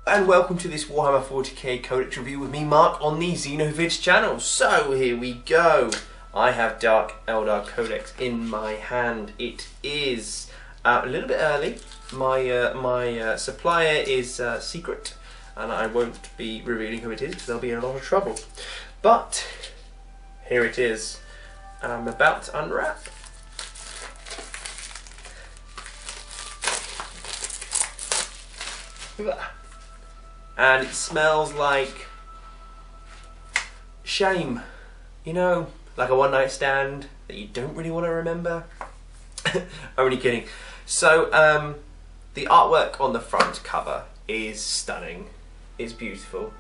And welcome to this Warhammer 40k Codex review with me, Mark, on the Xenovids channel. So here we go. I have Dark Eldar Codex in my hand. It is a little bit early. My supplier is secret, and I won't be revealing who it is because there'll be a lot of trouble. But here it is, and I'm about to unwrap. And it smells like shame, you know, like a one-night stand that you don't really want to remember. Only kidding. So the artwork on the front cover is stunning. It's beautiful.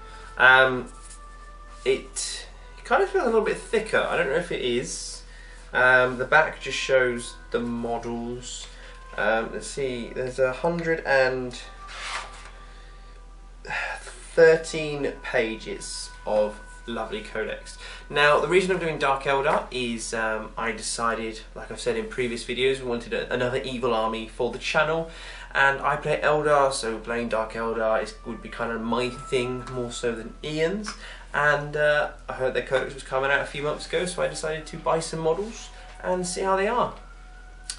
It kind of feels a little bit thicker. I don't know if it is. The back just shows the models. Let's see, there's 113 pages of lovely codex. Now, the reason I'm doing Dark Eldar is I decided, like I've said in previous videos, we wanted another evil army for the channel, and I play Eldar, so playing Dark Eldar would be kind of my thing more so than Ian's. And I heard their codex was coming out a few months ago, so I decided to buy some models and see how they are.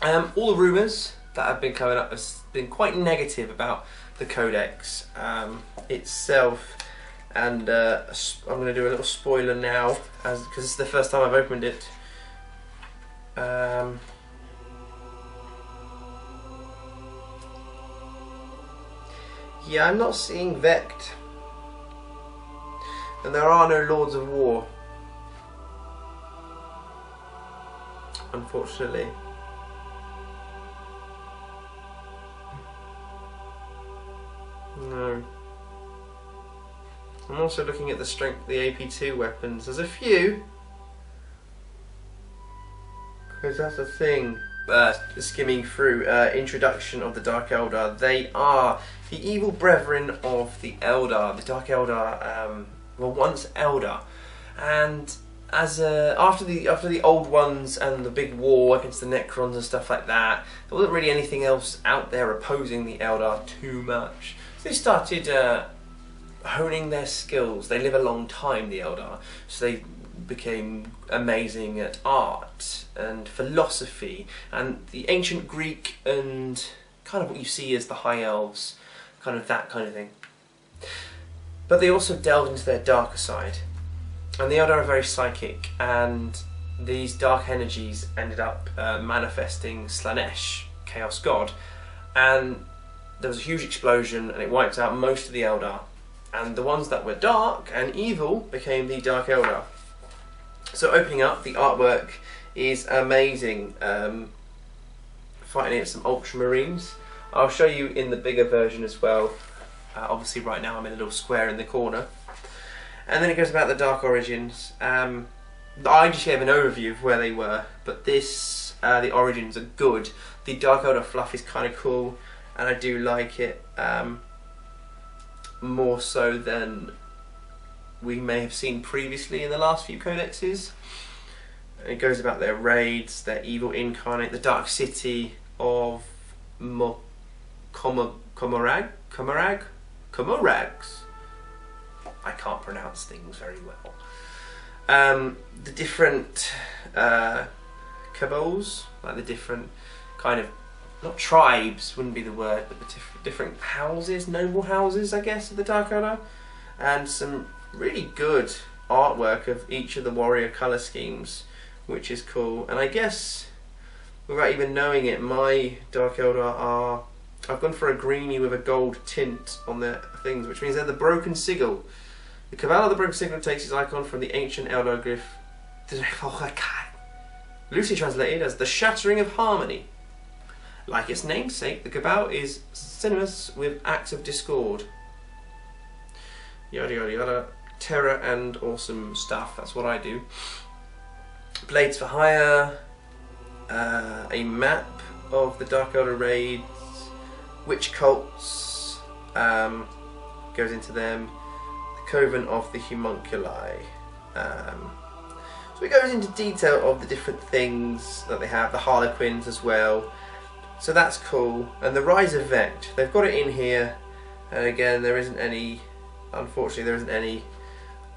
All the rumours that have been coming up have been quite negative about the codex itself, and I'm going to do a little spoiler now, because it's the first time I've opened it. Yeah, I'm not seeing Vect, and there are no Lords of War, unfortunately. No. I'm also looking at the strength of the AP2 weapons. There's a few, because that's the thing. Skimming through introduction of the Dark Eldar, they are the evil brethren of the Eldar. The Dark Eldar were once Eldar, and as after the old ones and the big war against the Necrons and stuff like that, there wasn't really anything else out there opposing the Eldar too much. So they started honing their skills. They live a long time, the Eldar, so they became amazing at art and philosophy and the ancient Greek and kind of what you see as the High Elves, kind of that kind of thing. But they also delved into their darker side, and the Eldar are very psychic, and these dark energies ended up manifesting Slanesh, Chaos God, and there was a huge explosion and it wiped out most of the Eldar, and the ones that were dark and evil became the Dark Eldar. So opening up, the artwork is amazing. Fighting against some Ultramarines. I'll show you in the bigger version as well. Obviously right now I'm in a little square in the corner. And then it goes about the Dark Origins. I just gave an overview of where they were, but this, the Origins are good. The Dark Eldar fluff is kind of cool, and I do like it more so than we may have seen previously in the last few codexes. It goes about their raids, their evil incarnate, the Dark City of Comorags? I can't pronounce things very well. The different cabals, like the different kind of, not tribes wouldn't be the word, but the different houses, noble houses I guess, of the Dark Eldar, and some really good artwork of each of the warrior colour schemes, which is cool. And I guess, without even knowing it, my Dark Eldar are, I've gone for a greenie with a gold tint on their things, which means they're the Broken Sigil. The Cabal of the Broken Sigil takes its icon from the ancient Eldar glyph, loosely translated as the Shattering of Harmony. Like its namesake, the Cabal is synonymous with acts of discord. Yada yada yada. Terror and awesome stuff, that's what I do. Blades for Hire, a map of the Dark Eldar raids, witch cults, goes into them, the Coven of the Homunculi. So it goes into detail of the different things that they have, the Harlequins as well. So that's cool. And the RAZORWING, they've got it in here. And again, there isn't any, unfortunately, there isn't any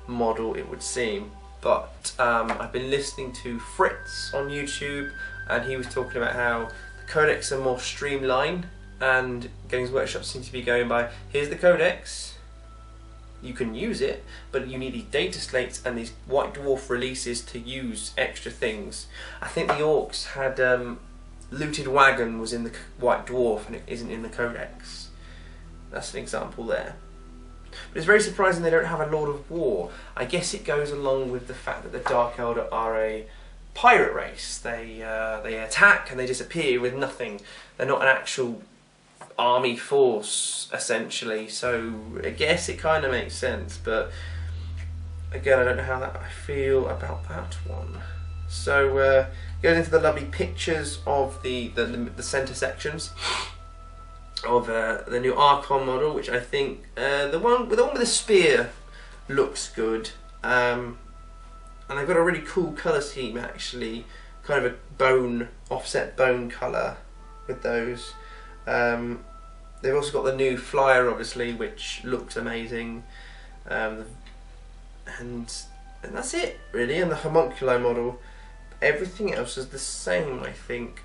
model, it would seem. But I've been listening to Fritz on YouTube, and he was talking about how the codex are more streamlined, and Games Workshop seems to be going by, here's the codex, you can use it, but you need these data slates and these White Dwarf releases to use extra things. I think the Orcs had Looted Wagon was in the White Dwarf and it isn't in the codex. That's an example there. But it's very surprising they don't have a Lord of War. I guess it goes along with the fact that the Dark Eldar are a pirate race. They attack and they disappear with nothing. They're not an actual army force, essentially. So I guess it kind of makes sense. But again, I don't know how that I feel about that one. So goes into the lovely pictures of the centre sections of the new Archon model, which I think the one with the spear looks good, and they've got a really cool colour scheme actually, kind of a bone offset bone colour with those. They've also got the new flyer, obviously, which looks amazing, and that's it really. And the homunculi model, everything else is the same, I think,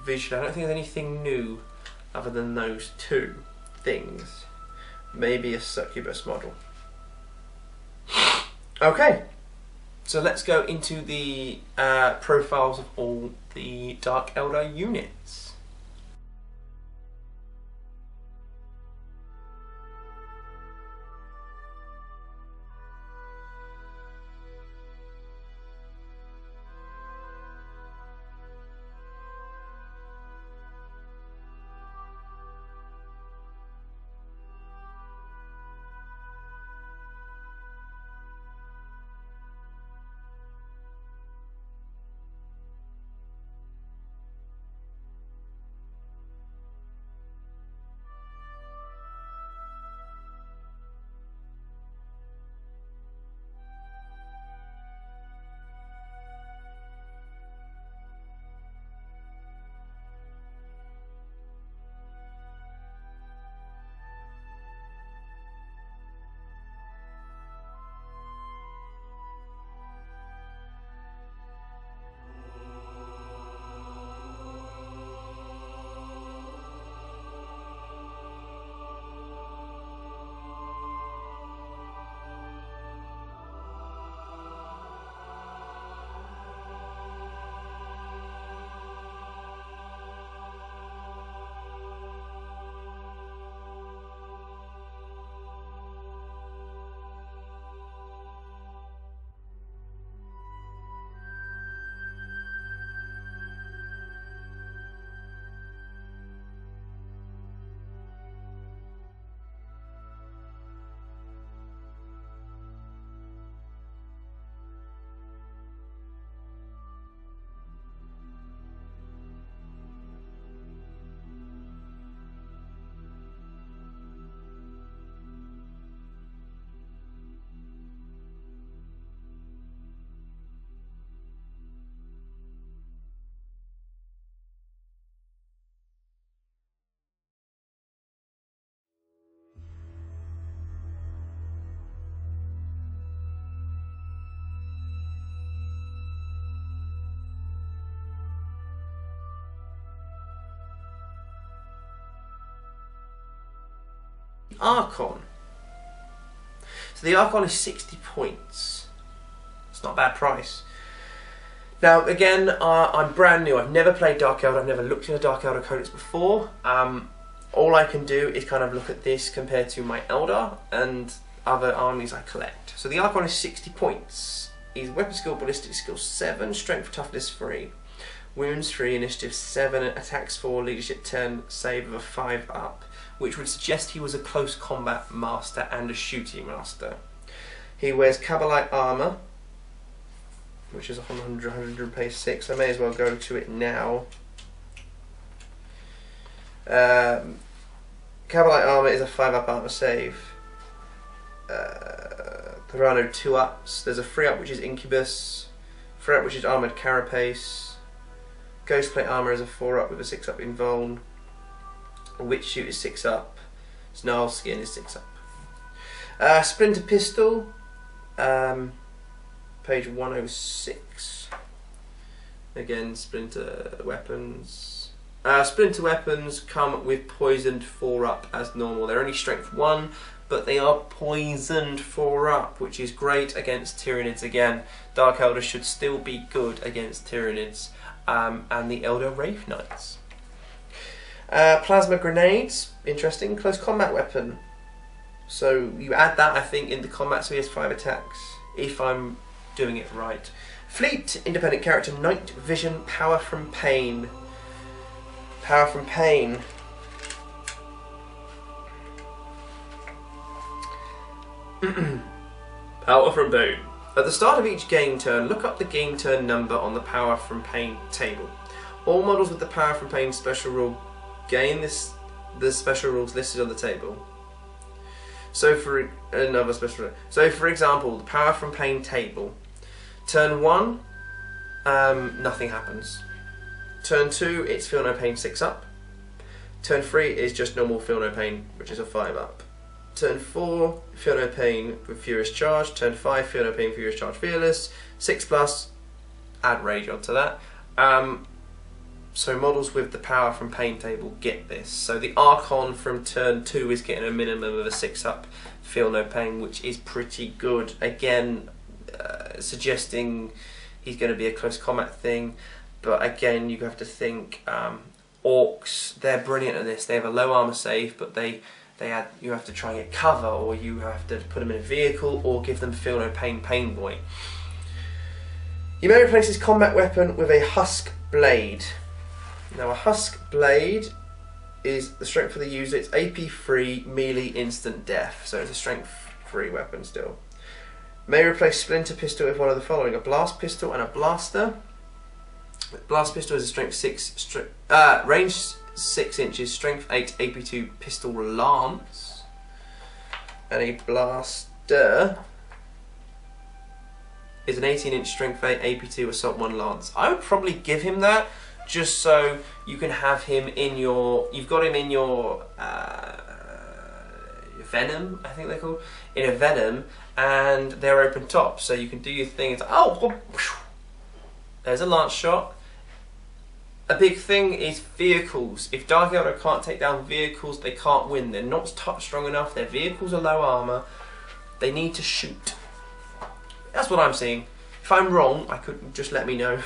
visually. I don't think there's anything new other than those two things. Maybe a succubus model. Okay, so let's go into the profiles of all the Dark Eldar units. Archon. So the Archon is 60 points. It's not a bad price. Now again, I'm brand new. I've never played Dark Eldar. I've never looked in a Dark Eldar Codex before. All I can do is kind of look at this compared to my Eldar and other armies I collect. So the Archon is 60 points. He's weapon skill, ballistic skill 7, strength, toughness 3, wounds 3, initiative 7, attacks 4, leadership 10, save of a 5 up, which would suggest he was a close combat master and a shooting master. He wears KABALITE armour, which is 100 page 6. I may as well go to it now. KABALITE armour is a 5 up armour save. There are no 2 ups. There's a 3 up which is Incubus, Threat, which is armoured carapace. Ghostplate armour is a 4-up with a 6-up in Vuln. Witch Shoot is 6-up. Snarl Skin is 6-up. Splinter Pistol, page 106. Again, Splinter Weapons. Splinter Weapons come with poisoned 4-up as normal. They're only strength 1, but they are poisoned 4-up, which is great against Tyranids again. Dark Eldar should still be good against Tyranids and the Elder Wraith Knights. Plasma Grenades, interesting. Close combat weapon. So you add that, I think, into combat, so he has 5 attacks, if I'm doing it right. Fleet, independent character, Night Vision, Power from Pain. Power from Pain. Power from Pain. At the start of each game turn, look up the game turn number on the Power from Pain table. All models with the Power from Pain special rule gain the special rules listed on the table. So for another special rule. So for example, the Power from Pain table. Turn 1, nothing happens. Turn 2, it's Feel No Pain 6-up. Turn 3 is just normal Feel No Pain, which is a 5-up. Turn 4, Feel No Pain with Furious Charge. Turn 5, Feel No Pain, Furious Charge, Fearless. 6+, add Rage onto that. So models with the Power from Pain table get this. So the Archon from turn 2 is getting a minimum of a 6-up Feel No Pain, which is pretty good. Again, suggesting he's going to be a close combat thing. But again, you have to think Orcs, they're brilliant at this. They have a low armor save, but you have to try and get cover, or you have to put them in a vehicle, or give them Feel No Pain, Pain Boy. You may replace his combat weapon with a Husk Blade. Now a Husk Blade is the strength for the user, it's AP free, melee, instant death, so it's a strength 3 weapon still. May replace Splinter Pistol with one of the following: a Blast Pistol and a Blaster. Blast Pistol is a strength 6, range 6 inches, strength 8, AP2 pistol lance. And a Blaster is an 18-inch strength 8, AP2 assault 1 lance. I would probably give him that, just so you can have him in your, you've got him in your Venom, I think they're called, in a Venom, and they're open top, so you can do your thing. It's like, oh, there's a lance shot. A big thing is vehicles. If Dark Eldar can't take down vehicles, they can't win. They're not strong enough, their vehicles are low armor, they need to shoot. That's what I'm seeing. If I'm wrong, I could just let me know.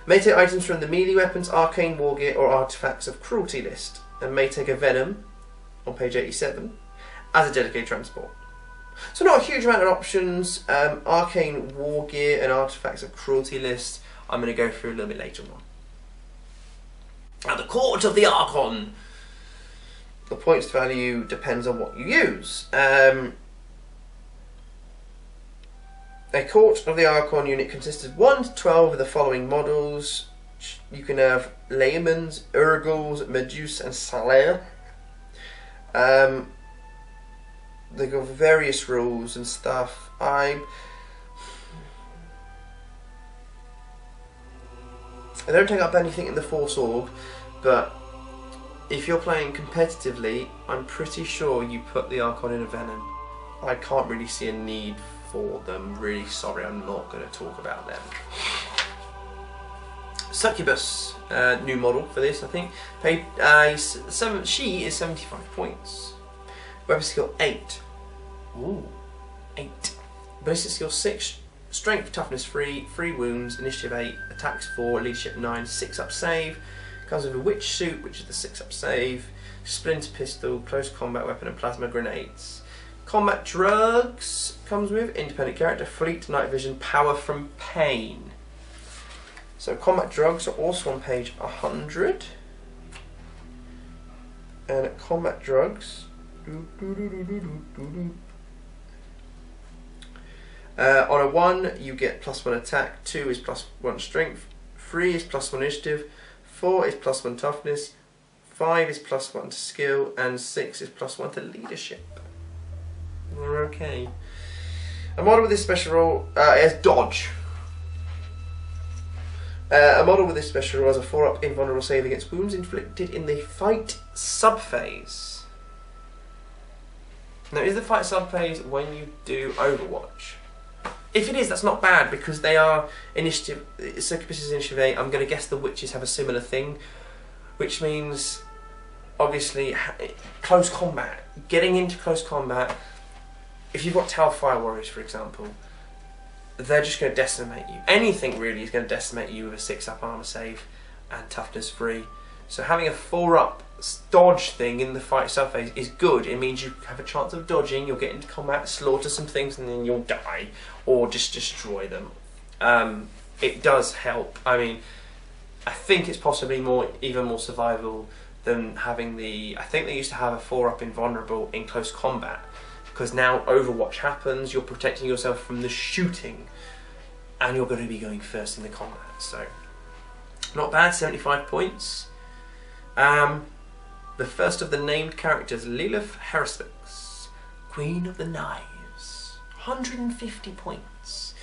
May take items from the melee weapons, arcane war gear, or artifacts of cruelty list, and may take a Venom on page 87 as a dedicated transport. So not a huge amount of options. Arcane war gear and artifacts of cruelty list I'm going to go through a little bit later on. Now the Court of the Archon. The points value depends on what you use. A Court of the Archon unit consists of 1 to 12 of the following models. You can have Layemans, Urgles, Meduse and Salaire. They got various rules and stuff. I don't take up anything in the Force Org, but if you're playing competitively, I'm pretty sure you put the Archon in a Venom. I can't really see a need for them. Really sorry, I'm not going to talk about them. Succubus, new model for this, I think. She is 75 points. Weapon skill 8. Ooh, 8. Ballistic skill 6. Strength, toughness 3, 3 wounds, initiative 8, attacks 4, leadership 9, 6-up save. Comes with a witch suit, which is the 6-up save. Splinter pistol, close combat weapon, and plasma grenades. Combat drugs comes with independent character, fleet, night vision, power from pain. So combat drugs are also on page 100. And combat drugs. On a 1 you get +1 attack, 2 is +1 strength, 3 is +1 initiative, 4 is +1 toughness, 5 is +1 to skill, and 6 is +1 to leadership. Okay. A model with this special role is dodge. A model with this special rule has a 4-up invulnerable save against wounds inflicted in the fight subphase. Now, is the fight subphase when you do Overwatch? If it is, that's not bad, because they are initiative. Succubus is initiative 8. I'm going to guess the witches have a similar thing, which means, obviously, close combat. Getting into close combat. If you've got Tower Fire Warriors, for example, they're just going to decimate you. Anything really is going to decimate you with a 6-up armor save and toughness 3. So having a 4-up dodge thing in the fight subphase is good. It means you have a chance of dodging, you'll get into combat, slaughter some things, and then you'll die, or just destroy them. It does help. I mean, I think it's possibly even more survival than having the... I think they used to have a 4-up invulnerable in close combat, because now Overwatch happens, you're protecting yourself from the shooting, and you're going to be going first in the combat. So, not bad, 75 points. The first of the named characters, Lilith Heraspix, Queen of the Knives, 150 points.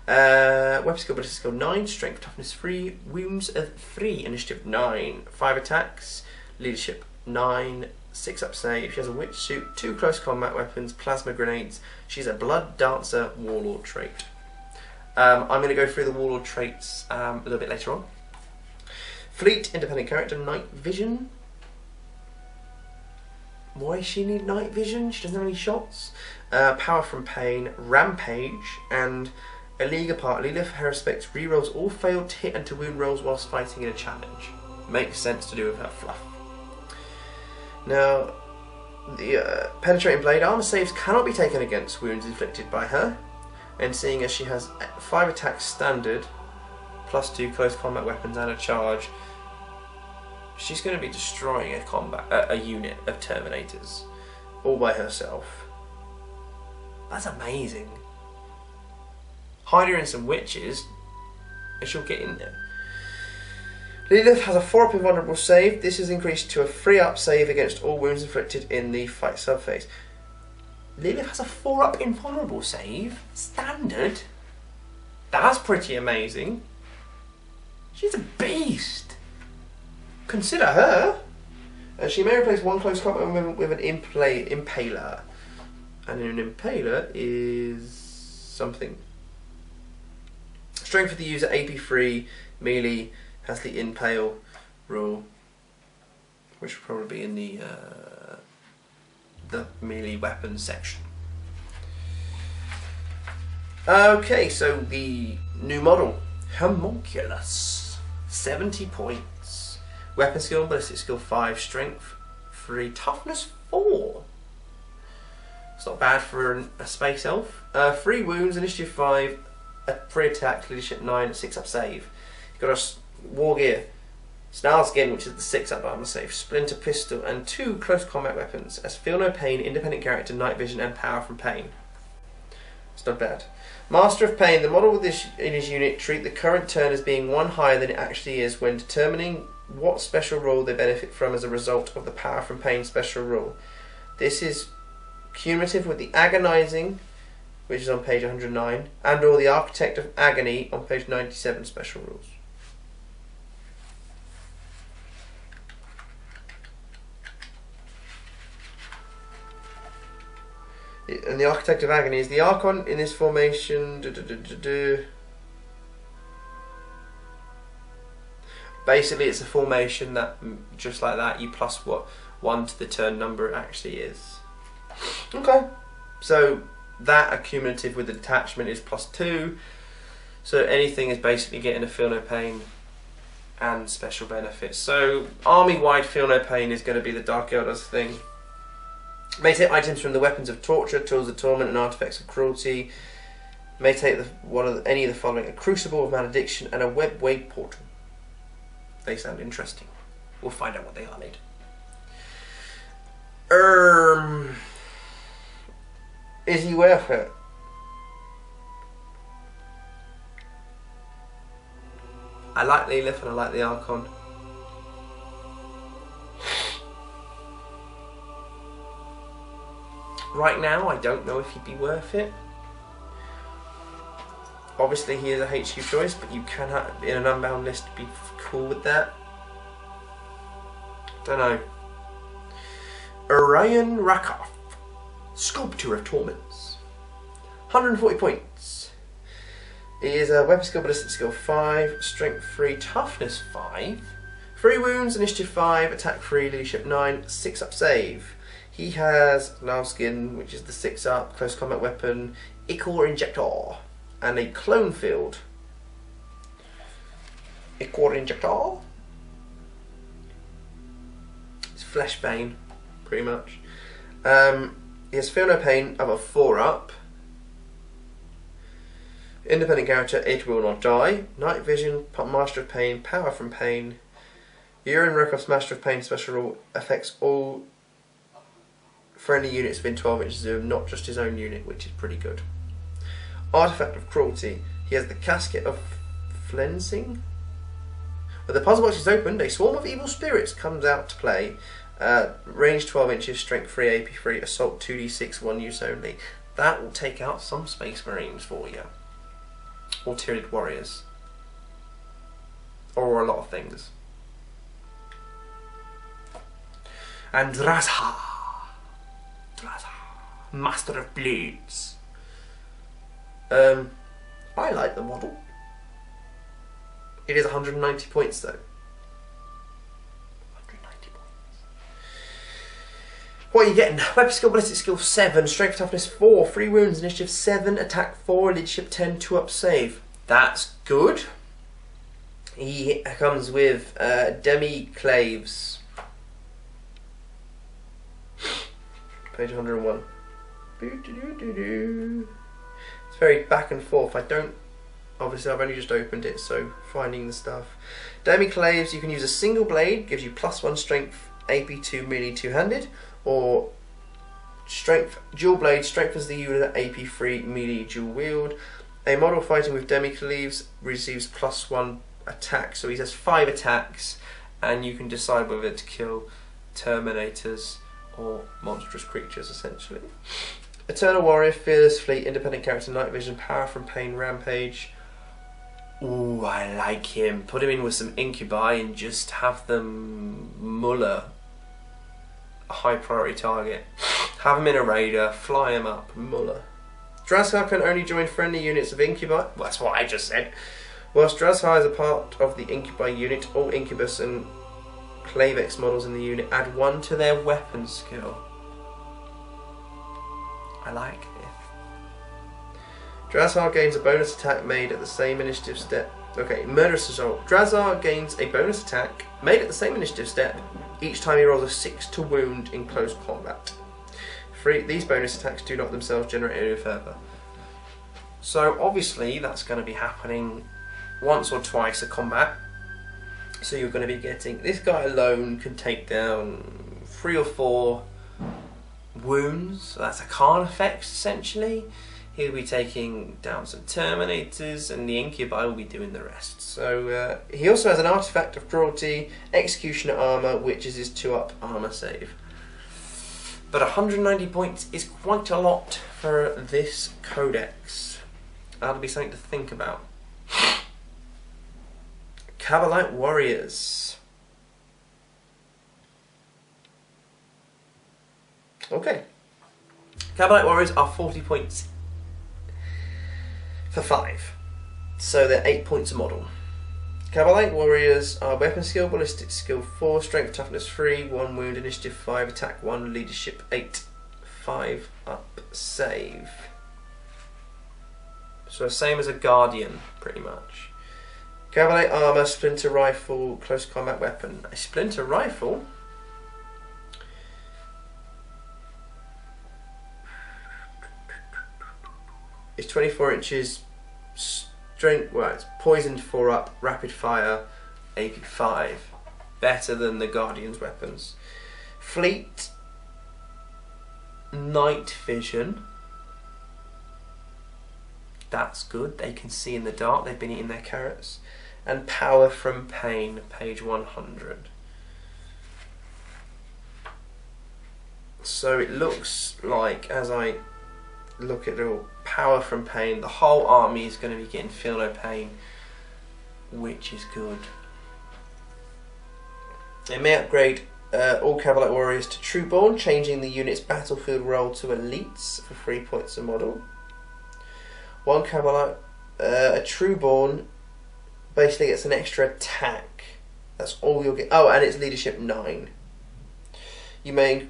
Weapon skill, ballistic skill 9, strength, toughness 3, wounds 3, initiative 9, 5 attacks, leadership 9, 6-up save. She has a witch suit, 2 close combat weapons, plasma grenades. She's a blood dancer warlord trait. I'm going to go through the warlord traits a little bit later on. Fleet, independent character, night vision. Why does she need night vision? She doesn't have any shots. Power from pain, rampage, and a league apart. Lilith Heraspix rerolls all failed hit and to wound rolls whilst fighting in a challenge. Makes sense to do with her fluff. Now, the penetrating blade armor saves cannot be taken against wounds inflicted by her, and seeing as she has 5 attacks standard, plus 2 close combat weapons and a charge, she's going to be destroying a unit of Terminators all by herself. That's amazing. Hide her in some witches, and she'll get in there. Lilith has a 4-up invulnerable save. This is increased to a 3-up save against all wounds inflicted in the fight subphase. Lilith has a 4-up invulnerable save? Standard? That's pretty amazing. She's a beast. Consider her. She may replace 1 close combat with an impaler. And an impaler is something. Strength for the user, AP3, melee, has the impale rule, which will probably be in the melee weapons section. Okay, so the new model, Homunculus, 70 points. Weapon skill, ballistic skill 5, strength 3, toughness 4. It's not bad for a space elf. 3 wounds, initiative 5, a 3 attack, leadership 9, 6-up save. You've got a war gear, Snarl Skin, which is the 6-up armor save, Splinter Pistol, and 2 close combat weapons. As Feel No Pain, independent character, night vision, and power from pain. It's not bad. Master of Pain, the model with this in his unit treat the current turn as being 1 higher than it actually is when determining what special rule they benefit from as a result of the power from pain special rule. This is cumulative with the Agonizing, which is on page 109, and or the Architect of Agony on page 97 special rules. And the Architect of Agony is the Archon in this formation. Basically, it's a formation that, just like that, you plus 1 to the turn number it actually is. Okay, so that accumulative with the detachment is plus 2. So anything is basically getting a Feel No Pain and special benefits. So army-wide Feel No Pain is going to be the Dark Eldars thing. May take items from the Weapons of Torture, Tools of Torment, and Artifacts of Cruelty. May take any of the following: a Crucible of Malediction and a Web Wave Portal. They sound interesting. We'll find out what they are later. Is he worth it? I like Lilith and I like the Archon. Right now, I don't know if he'd be worth it. Obviously he is a HQ choice, but you can have, in an unbound list, be cool with that. Don't know. Orion Rakov, Sculptor of Torments. 140 points. He is a weapon skill, ballistic skill 5, strength 3, toughness 5, 3 wounds, initiative 5, attack 3, leadership 9, 6 up save. He has Gnarlskin, which is the 6 up, close combat weapon, Ichor Injector, and a clone field. Ichor Injector. It's Fleshbane, pretty much. He has Feel No Pain of a 4 up. Independent character, it will not die. Night Vision, Master of Pain, Power from Pain. Urine Rakov's Master of Pain special rule affects all friendly units within 12 inches of him, not just his own unit, which is pretty good. Artifact of Cruelty. He has the Casket of Flensing. When the puzzle box is opened, a swarm of evil spirits comes out to play. Range 12 inches, strength 3, AP 3, assault 2d6, 1 use only. That will take out some Space Marines for you. Or Tyranid Warriors. Or a lot of things. And Drazha. Master of Blades. I like the model. It is 190 points though. 190 points. What are you getting? Weapon skill, ballistic skill 7, strength toughness 4, 3 wounds, initiative 7, attack 4, leadership 10, 2 up save. That's good. He comes with Demi-Claves. Page 101. It's very back and forth. Obviously I've only just opened it, so finding the stuff. Demi-Claves, you can use a single blade, gives you +1 strength, AP2 melee two-handed, or strength dual blade, strengthens the unit at AP3 melee dual wield. A model fighting with Demi-Claves receives +1 attack, so he has 5 attacks, and you can decide whether to kill Terminators or monstrous creatures, essentially. Eternal Warrior, Fearless Fleet, Independent Character, Night Vision, Power from Pain, Rampage. Ooh, I like him. Put him in with some Incubi and just have them muller a high priority target. Have him in a Raider, fly him up, muller. Drazhar can only join friendly units of Incubi. Well, that's what I just said. Whilst Drazhar is a part of the Incubi unit, all Incubus and Clavex models in the unit add 1 to their weapon skill. I like this. Drazhar gains a bonus attack made at the same initiative step. Okay, Murderous Assault. Drazhar gains a bonus attack made at the same initiative step each time he rolls a 6 to wound in close combat. These bonus attacks do not themselves generate any further. So obviously that's going to be happening once or twice a combat. So you're going to be getting... This guy alone can take down 3 or 4 wounds. So that's a Khan effect, essentially. He'll be taking down some Terminators, and the Incubi will be doing the rest. So he also has an Artifact of Cruelty, Executioner Armour, which is his 2-up armour save. But 190 points is quite a lot for this codex. That'll be something to think about. KABALITE Warriors. Okay. KABALITE Warriors are 40 points for 5. So they're 8 points a model. KABALITE Warriors are weapon skill, ballistic skill 4, strength toughness 3, 1 wound, initiative 5, attack 1, leadership 8, 5 up save. So same as a Guardian, pretty much. KABALITE armor, splinter rifle, close combat weapon. A splinter rifle? It's 24 inches, strength, well, it's poisoned 4 up, rapid fire, AP 5. Better than the Guardian's weapons. Fleet, night vision. That's good, they can see in the dark, they've been eating their carrots. And power from pain, page 100. So it looks like, as I look at it all, power from pain. The whole army is going to be getting feel no pain, which is good. They may upgrade all KABALITE warriors to Trueborn, changing the unit's battlefield role to elites for 3 points a model. One KABALITE, a Trueborn basically gets an extra attack. That's all you'll get. Oh, and it's leadership 9. You may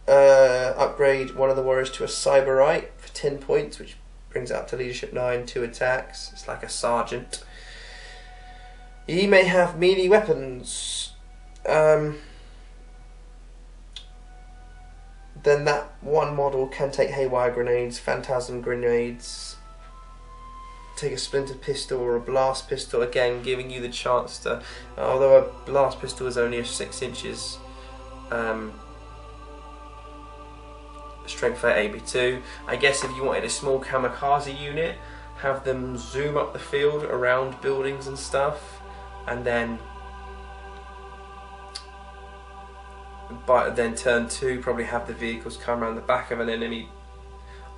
upgrade one of the warriors to a Cyberite for 10 points, which brings it up to leadership 9, 2 attacks. It's like a sergeant. He may have melee weapons. Then that one model can take haywire grenades, phantasm grenades, take a splinter pistol or a blast pistol, again giving you the chance to, although a blast pistol is only 6 inches, strength 8 AB2. I guess if you wanted a small kamikaze unit, have them zoom up the field around buildings and stuff, and then turn 2, probably have the vehicles come around the back of an enemy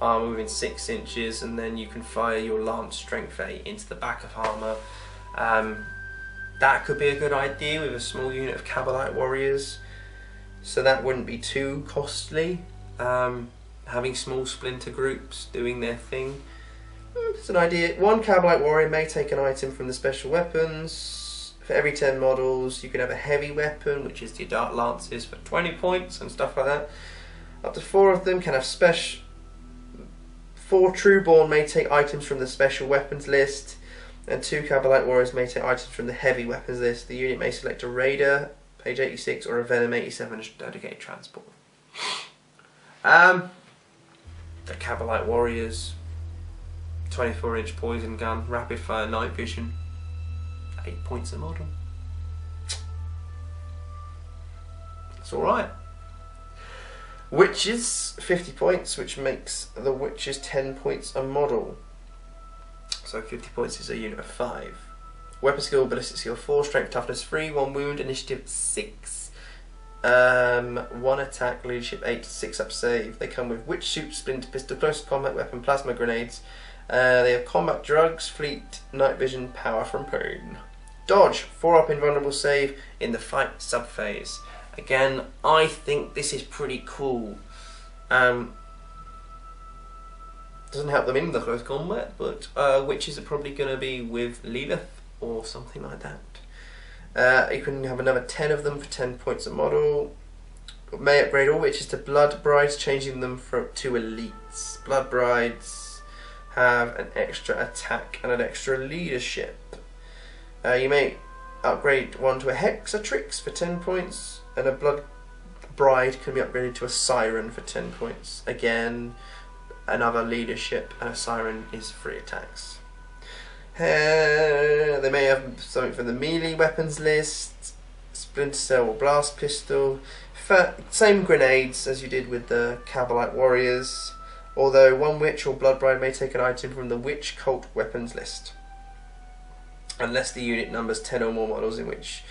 armour within 6 inches, and then you can fire your lance strength 8 into the back of armour. That could be a good idea with a small unit of KABALITE warriors, so that wouldn't be too costly. Having small splinter groups doing their thing, it's an idea. One KABALITE warrior may take an item from the special weapons. For every 10 models, you can have a heavy weapon, which is your dart lances, for 20 points and stuff like that. Up to 4 of them can have special. 4 Trueborn may take items from the special weapons list, and 2 KABALITE warriors may take items from the heavy weapons list. The unit may select a Raider, page 86, or a Venom 87 as dedicated transport. The KABALITE warriors, 24-inch poison gun, rapid fire night vision. 8 points a model. It's alright. Witches, 50 points, which makes the Witches 10 points a model. So 50 points is a unit of 5. Weapon skill, ballistic skill 4, strength toughness 3, 1 wound, initiative 6, 1 attack, leadership 8, 6 up save. They come with witch suit, splinter pistol, close combat weapon, plasma grenades. They have combat drugs, fleet, night vision, power from pain. Dodge, 4 up invulnerable save in the fight subphase. Again, I think this is pretty cool. Doesn't help them in the close combat, but witches are probably going to be with Lilith or something like that. You can have another 10 of them for 10 points a model. May upgrade all witches to blood brides, changing them to elites. Blood brides have an extra attack and an extra leadership. You may upgrade one to a Hexatrix for 10 points, and a Blood Bride can be upgraded to a Siren for 10 points. Again, another leadership, and a Siren is 3 attacks. They may have something from the melee weapons list, Splinter Cell or Blast Pistol. Same grenades as you did with the KABALITE warriors, although one witch or Blood Bride may take an item from the Witch Cult weapons list, unless the unit numbers 10 or more models, in which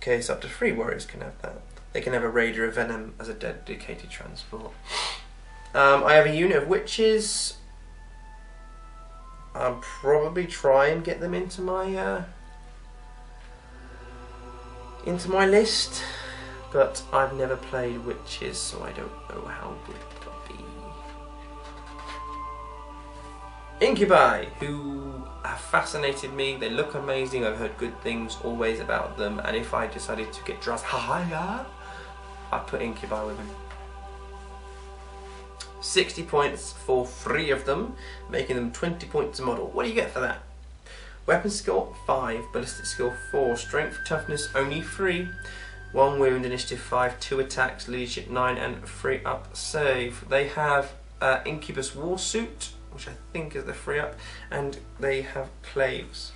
case up to 3 warriors can have that. They can have a Raider of Venom as a dedicated transport. I have a unit of witches. I'll probably try and get them into my list, but I've never played witches, so I don't know how good it'll be. Incubi, who have fascinated me. They look amazing. I've heard good things always about them, and if I decided to get Drashaya, I'd put Incubi with him. 60 points for 3 of them, making them 20 points a model. What do you get for that? Weapon skill 5, ballistic skill 4, strength toughness only 3, 1 wound, initiative 5, 2 attacks, leadership 9, and 3 up save. They have Incubus Warsuit, which I think is the 3 up, and they have Claves.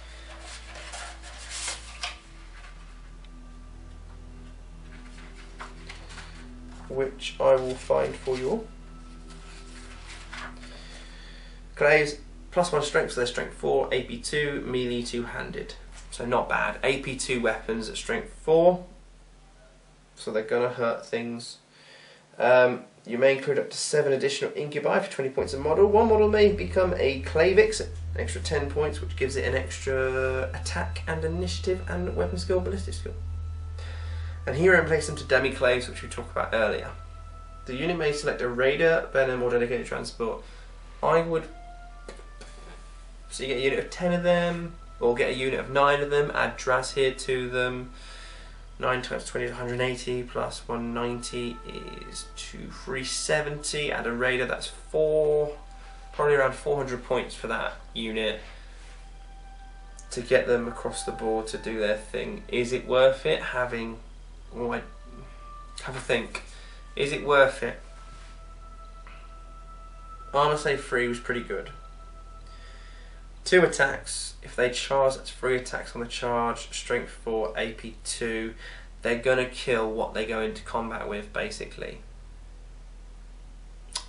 Which I will find for you. Claves, +1 strength, so they're strength 4, AP 2, melee 2-handed. So not bad. AP 2 weapons at strength 4, so they're going to hurt things. You may include up to 7 additional incubi for 20 points a model. One model may become a Clavix, an extra 10 points, which gives it an extra attack and initiative and weapon skill, ballistic skill. And hero and place them to demi-claves, which we talked about earlier. The unit may select a raider, venom, or dedicated transport. I would... So you get a unit of 10 of them, or get a unit of 9 of them, add Draz here to them. 9 times 20 is 180, plus 190 is 370. Add a raider, that's 4, probably around 400 points for that unit to get them across the board to do their thing. Is it worth it having, have a think, is it worth it? Armor save 3 was pretty good. 2 attacks, if they charge, that's 3 attacks on the charge, strength 4, AP 2. They're gonna kill what they go into combat with, basically.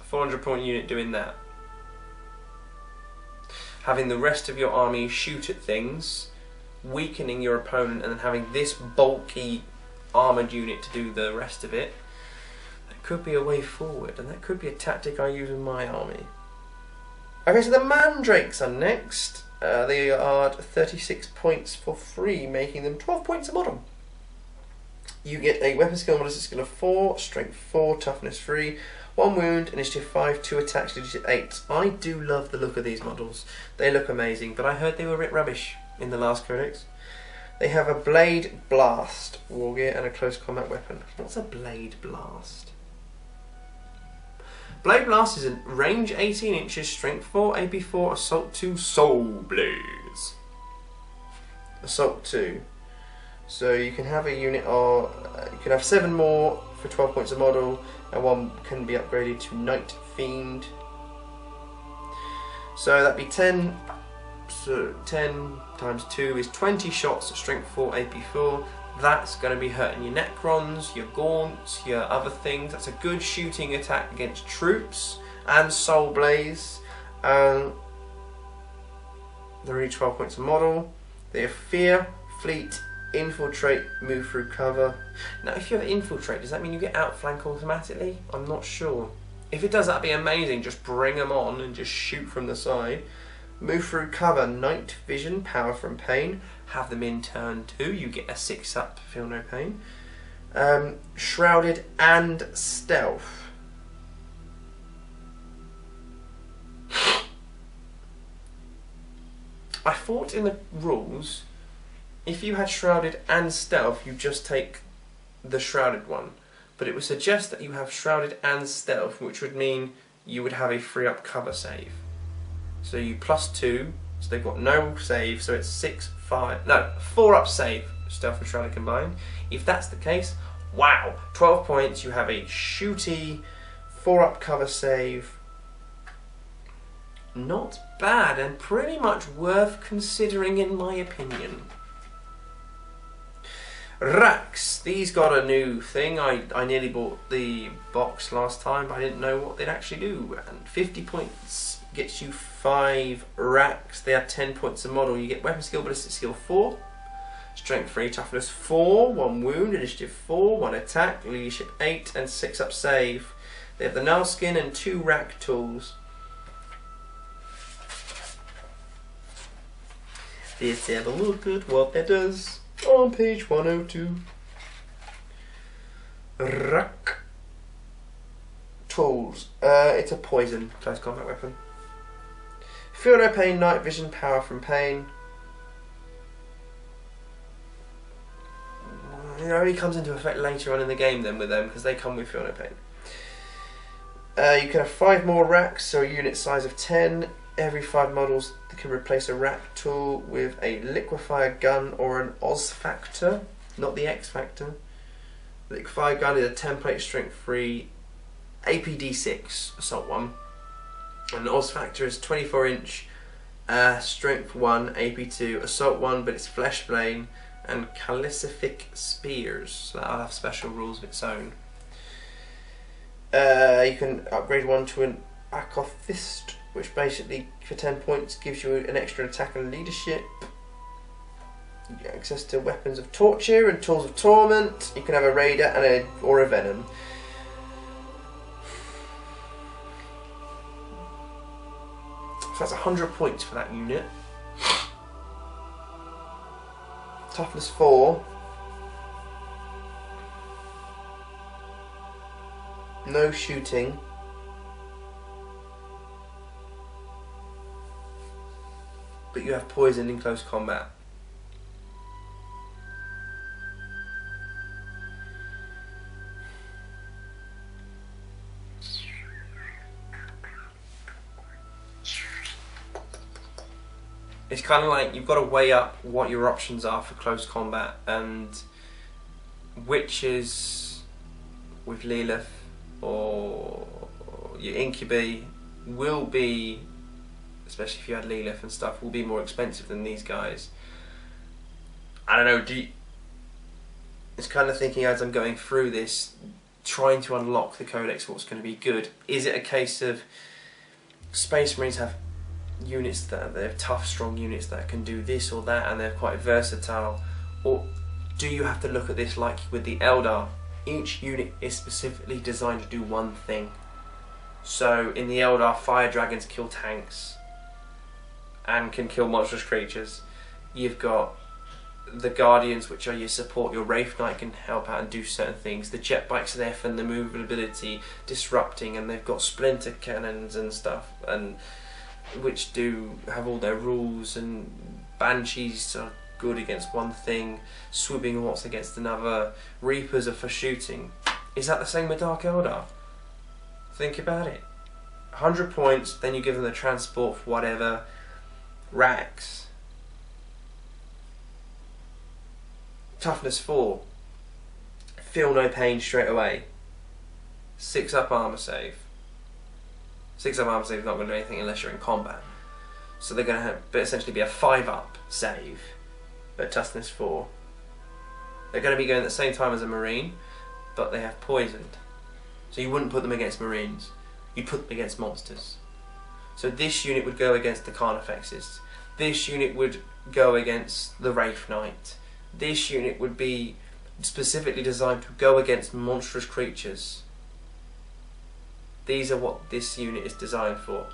400 point unit doing that. Having the rest of your army shoot at things, weakening your opponent, and then having this bulky armoured unit to do the rest of it. That could be a way forward, and that could be a tactic I use in my army. Okay, so the Mandrakes are next. They are 36 points for free, making them 12 points a model. You get a weapon skill and ballistic skill of 4, strength 4, toughness 3, 1 wound, initiative 5, 2 attacks, initiative 8. I do love the look of these models. They look amazing, but I heard they were a bit rubbish in the last codex. They have a blade blast, war gear, and a close combat weapon. What's a blade blast? Blade Blast is a range 18 inches, strength 4, AP 4, assault 2, soul blaze. Assault 2. So you can have a unit of, you can have 7 more for 12 points a model, and 1 can be upgraded to Night Fiend. So that'd be 10, so 10 times 2 is 20 shots, strength 4, AP 4. That's going to be hurting your Necrons, your Gaunts, your other things. That's a good shooting attack against troops and Soul Blaze. They're only 12 points a model. They have Fear, Fleet, Infiltrate, Move Through Cover. Now if you have Infiltrate, does that mean you get outflank automatically? I'm not sure. If it does, that'd be amazing. Just bring them on and just shoot from the side. Move Through Cover, Night Vision, Power from Pain. Have them in turn 2, you get a 6 up, feel no pain. Shrouded and Stealth. I thought in the rules, if you had Shrouded and Stealth, you just take the Shrouded one. But it would suggest that you have Shrouded and Stealth, which would mean you would have a 3 up cover save. So you plus 2, so they've got no save, so it's 6, 5, no, 4 up save, Stealth and Shrouded combined. If that's the case, wow, 12 points, you have a shooty, 4 up cover save. Not bad, and pretty much worth considering in my opinion. Racks, these got a new thing. I nearly bought the box last time, but I didn't know what they'd actually do. And 50 points gets you 5 racks. They are 10 points a model. You get weapon skill, ballistic skill 4, strength 3, toughness 4, 1 wound, initiative 4, 1 attack, leadership 8, and 6 up save. They have the null skin and 2 rack tools. Let's have a look at what that does on page 102. Rack tools. It's a poison close combat weapon. Feel no pain, night vision, power from pain. It only comes into effect later on in the game then with them, because they come with feel no pain. You can have 5 more racks, so a unit size of 10. Every 5 models can replace a rack tool with a liquefier gun or an Oz Factor, not the X Factor. The liquefier gun is a template strength 3 APD6 assault 1. And the Oz Factor is 24 inch, strength 1, AP2, assault 1, but it's flesh blade and calcific spears. So that'll have special rules of its own. You can upgrade one to an Akothist, which basically for 10 points gives you an extra attack and leadership. You get access to weapons of torture and tools of torment. You can have a raider and or a venom. that's 100 points for that unit. Toughness 4. No shooting. But you have poison in close combat. It's kind of like you've got to weigh up what your options are for close combat, and witches with Lilith or your incubi will be, especially if you had Lilith and stuff, will be more expensive than these guys. I don't know, it's kind of thinking as I'm going through this, trying to unlock the Codex, what's going to be good. Is it a case of Space Marines have units that they're tough, strong units that can do this or that, and they're quite versatile, or do you have to look at this like with the Eldar? Each unit is specifically designed to do one thing. So in the Eldar, fire dragons kill tanks and can kill monstrous creatures. You've got the Guardians, which are your support. Your Wraith Knight can help out and do certain things. The jet bikes are there for the movability, disrupting, and they've got splinter cannons and stuff, and which do have all their rules. And Banshees are good against one thing, swooping hordes against another. Reapers are for shooting. Is that the same with Dark Eldar? Think about it. 100 points, then you give them the transport for whatever. Racks. Toughness 4. Feel no pain straight away. 6 up armor save. 6 up armor save is not going to do anything unless you're in combat. So they're going to have, essentially be a 5 up save, but toughness 4. They're going to be going at the same time as a Marine, but they have poisoned. So you wouldn't put them against Marines. You'd put them against monsters. So this unit would go against the Carnifexes. This unit would go against the Wraith Knight. This unit would be specifically designed to go against monstrous creatures. These are what this unit is designed for.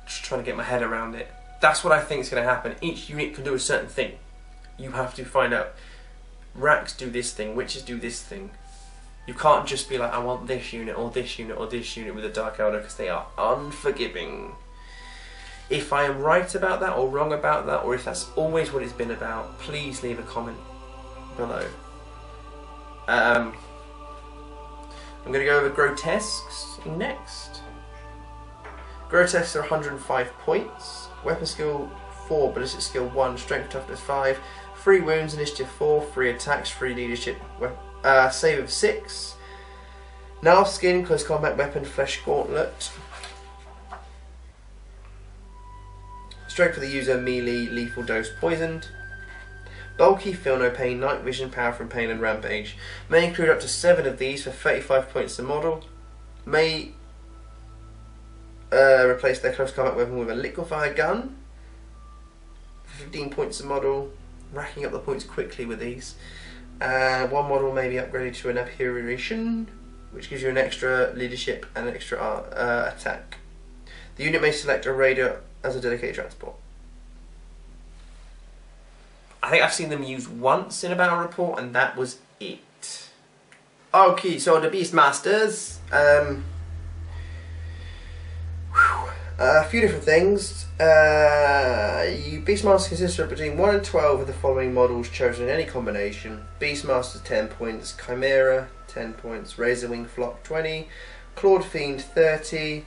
Just trying to get my head around it. That's what I think is going to happen. Each unit can do a certain thing. You have to find out. Racks do this thing, witches do this thing. You can't just be like, I want this unit or this unit or this unit with a Dark Eldar, because they are unforgiving. If I am right about that or wrong about that, or if that's always what it's been about, please leave a comment below. I'm going to go over Grotesques next. Grotesques are 105 points. Weapon skill 4, ballistic skill 1, strength toughness 5, 3 wounds, initiative 4, 3 attacks, 3 leadership, save of 6. Now skin, close combat weapon, flesh gauntlet. Strength for the user, melee, lethal dose, poisoned. Bulky, feel no pain, night vision, power from pain, and rampage. May include up to 7 of these for 35 points a model. May replace their close combat weapon with a liquefier gun for 15 points a model. Racking up the points quickly with these. One model may be upgraded to an apparition, which gives you an extra leadership and an extra attack. The unit may select a raider as a dedicated transport. I think I've seen them used once in a battle report, and that was it. Okay, so the Beastmasters. A few different things. Beastmasters consist of between 1 and 12 of the following models chosen in any combination. Beastmasters 10 points, Chimera 10 points, Razorwing Flock 20, Clawed Fiend 30,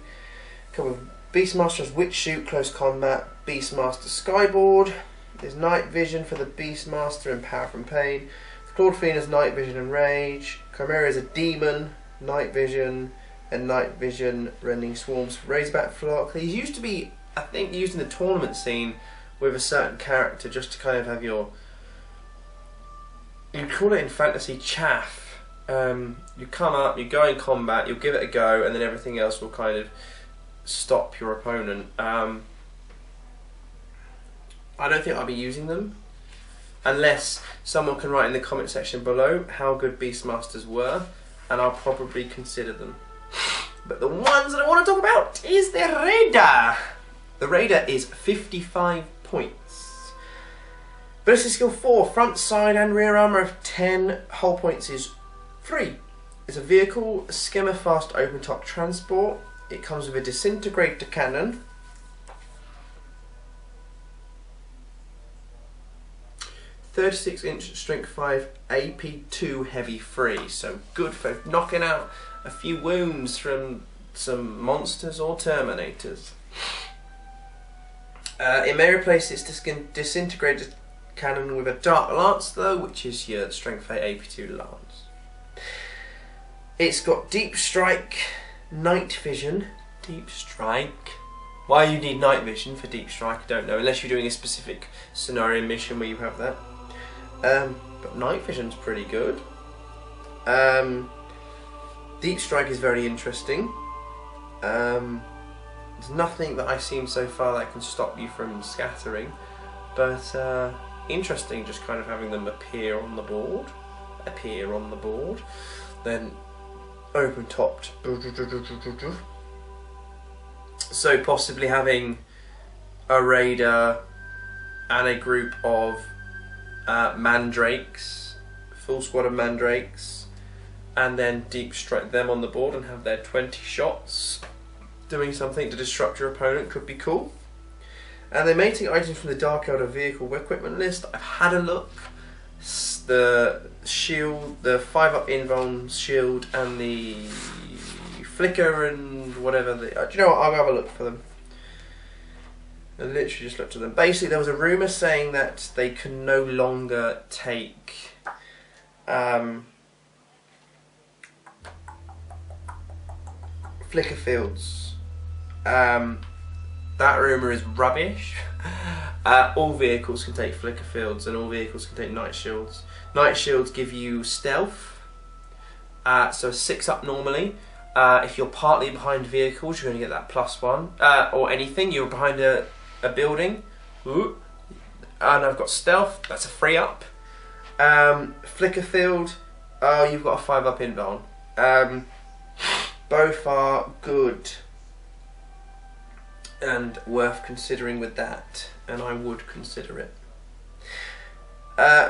couple of Beastmasters Witch Shoot Close Combat, Beastmaster Skyboard. There's Night Vision for the Beastmaster and Power from Pain. Clawed Fiend has Night Vision and Rage. Chimera is a Demon, Night Vision, and Night Vision, Rending Swarms for Razorback Flock. These used to be, I think, used in the tournament scene with a certain character, just to kind of have your, you call it in fantasy chaff. You come up, you go in combat, you'll give it a go, and then everything else will kind of stop your opponent. I don't think I'll be using them, unless someone can write in the comment section below how good Beastmasters were, and I'll probably consider them. But the ones that I want to talk about is the Raider. The Raider is 55 points. Ballistic skill 4, front, side and rear armour of 10, hull points is 3. It's a vehicle, skimmer fast open top transport. It comes with a disintegrator cannon. 36-inch strength 5 AP2 heavy 3, so good for knocking out a few wounds from some monsters or terminators. It may replace its disintegrated cannon with a dark lance though, which is your strength 8 AP2 lance. It's got deep strike, night vision. Deep strike? Why you need night vision for deep strike I don't know, unless you're doing a specific scenario mission where you have that. But night vision's pretty good. Deep strike is very interesting. There's nothing that I've seen so far that can stop you from scattering, but interesting just kind of having them appear on the board, then open topped. So possibly having a Raider and a group of Mandrakes, full squad of Mandrakes, and then deep strike them on the board and have their 20 shots doing something to disrupt your opponent could be cool. And they may take items from the Dark Eldar vehicle equipment list. I've had a look. The shield, the 5-up invuln shield, and the flicker and whatever. Do you know what? I'll have a look for them. I literally just looked at them. Basically, there was a rumour saying that they can no longer take flicker fields. That rumour is rubbish. All vehicles can take flicker fields, and all vehicles can take night shields. Night shields give you stealth, so 6-up normally. If you're partly behind vehicles, you're going to get that +1. Or anything, you're behind a building. Ooh. And I've got stealth, that's a 3-up. Flicker field, oh, you've got a 5-up invuln. Both are good and worth considering with that, and I would consider it.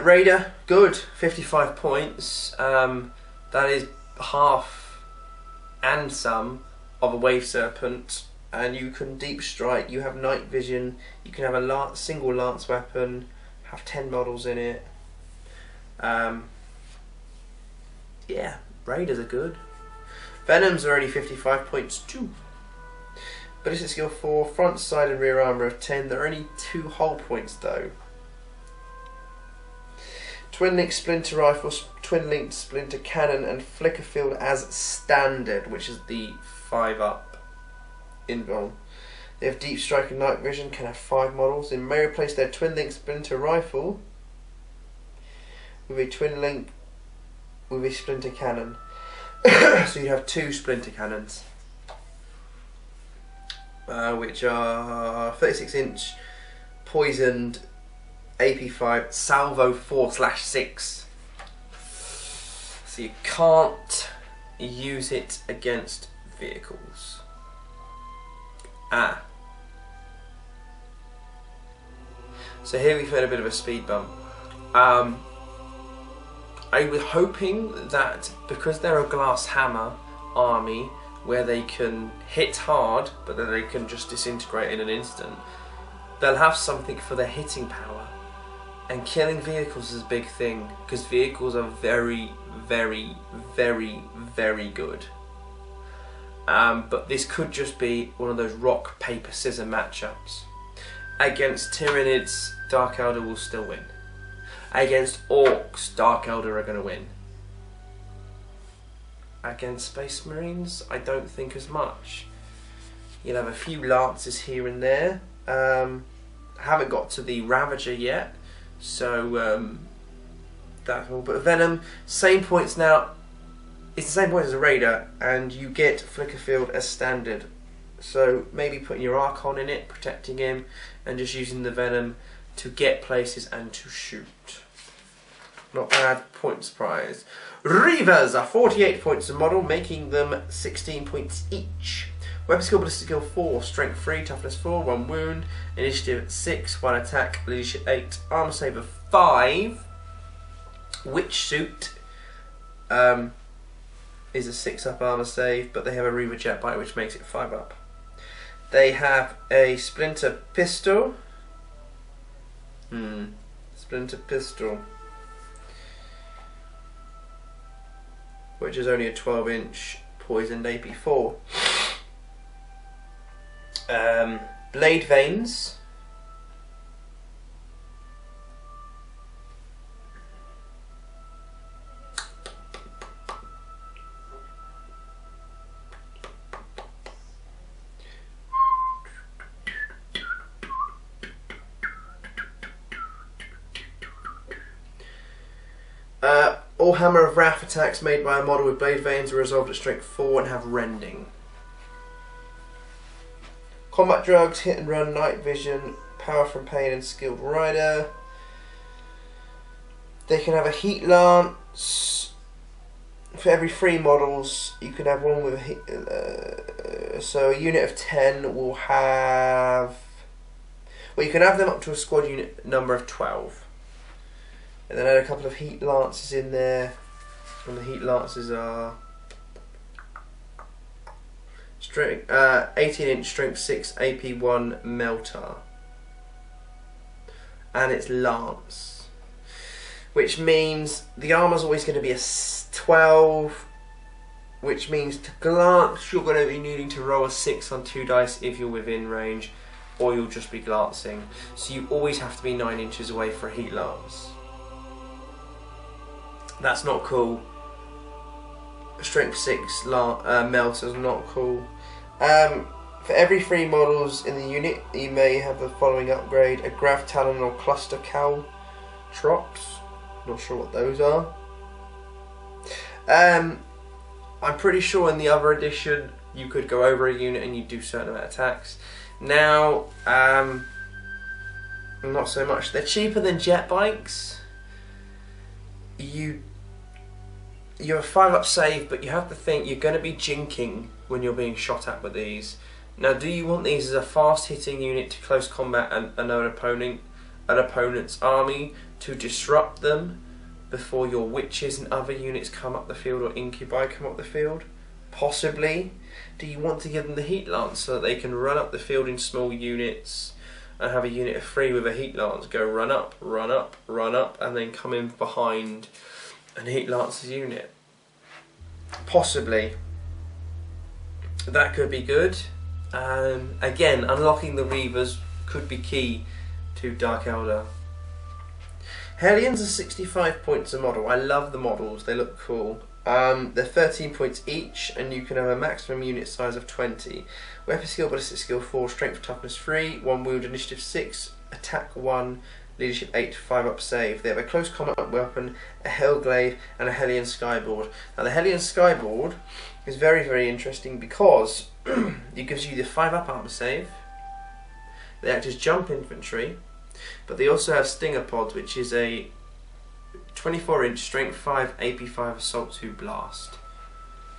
Raider, good, 55 points. That is half and some of a Wave Serpent, and you can deep strike, you have night vision, you can have a single lance weapon, have 10 models in it. Yeah, Raiders are good. Venoms are only 55 points too. Ballistic skill 4, front, side and rear armour of 10. There are only 2 hull points though. Twin link splinter rifle, twin link splinter cannon and flicker field as standard, which is the 5-up invuln. They have deep strike and night vision, can have 5 models. They may replace their twin link splinter rifle with a twin link with a splinter cannon. So you have 2 splinter cannons. Which are 36-inch poisoned AP5 salvo 4/6. So you can't use it against vehicles. So here we've had a bit of a speed bump. I was hoping that because they're a glass hammer army, where they can hit hard, but then they can just disintegrate in an instant, they'll have something for their hitting power. And killing vehicles is a big thing, because vehicles are very, very, very, very good. But this could just be one of those rock, paper, scissors matchups. Against Tyranids, Dark Eldar will still win. Against Orcs, Dark Eldar are going to win. Against Space Marines, I don't think as much. You'll have a few lances here and there. Haven't got to the Ravager yet, so that's all. But Venom, same points now. It's the same points as a Raider, and you get Flicker Field as standard. So maybe putting your Archon in it, protecting him, and just using the Venom to get places and to shoot. Not bad points prize. Reavers are 48 points a model, making them 16 points each. Weapon skill, ballistic skill 4, strength 3, toughness 4, 1 wound, initiative 6, 1 attack, leadership 8, armor save of 5. Witch suit is a 6 up armor save, but they have a Reaver Jetbite which makes it 5 up. They have a splinter pistol. Splinter pistol, which is only a 12-inch poisoned AP4. Blade veins. All Hammer of Wrath attacks made by a model with blade veins are resolved at strength 4 and have rending. Combat drugs, hit and run, night vision, power from pain and skilled rider. They can have a heat lance. For every 3 models you can have one with a heat, so a unit of 10 will have, well, you can have them up to a squad unit number of 12. And then add a couple of heat lances in there, and the heat lances are 18-inch strength 6 AP1 melter, and it's lance, which means the armor's always going to be a 12, which means to glance you're going to be needing to roll a 6 on 2 dice if you're within range, or you'll just be glancing. So you always have to be 9 inches away for a heat lance. That's not cool. Strength 6 melter is not cool. For every 3 models in the unit, you may have the following upgrade: a Grav Talon or Cluster Cowl Trops. Not sure what those are. I'm pretty sure in the other edition you could go over a unit and you do certain amount of attacks. Now, not so much. They're cheaper than jet bikes. You're a 5 up save, but you have to think you're going to be jinking when you're being shot at with these. Now, do you want these as a fast hitting unit to close combat and an opponent's army to disrupt them before your witches and other units come up the field, or incubi come up the field? Possibly. Do you want to give them the heat lance so that they can run up the field in small units and have a unit of 3 with a heat lance go run up, run up, run up, and then come in behind and heat lance's unit? Possibly. That could be good. Again, unlocking the Reavers could be key to Dark Eldar. Hellions are 65 points a model. I love the models, they look cool. They're 13 points each, and you can have a maximum unit size of 20. Weapon skill, ballistic skill 4, strength, toughness 3, 1 wound, initiative 6, attack 1, leadership 8, 5 up save. They have a close combat weapon, a Hellglaive, and a Hellion Skyboard. Now the Hellion Skyboard is very, very interesting because it gives you the 5 up armor save. They act as jump infantry, but they also have Stinger Pods, which is a 24-inch strength 5 AP5 assault 2 blast.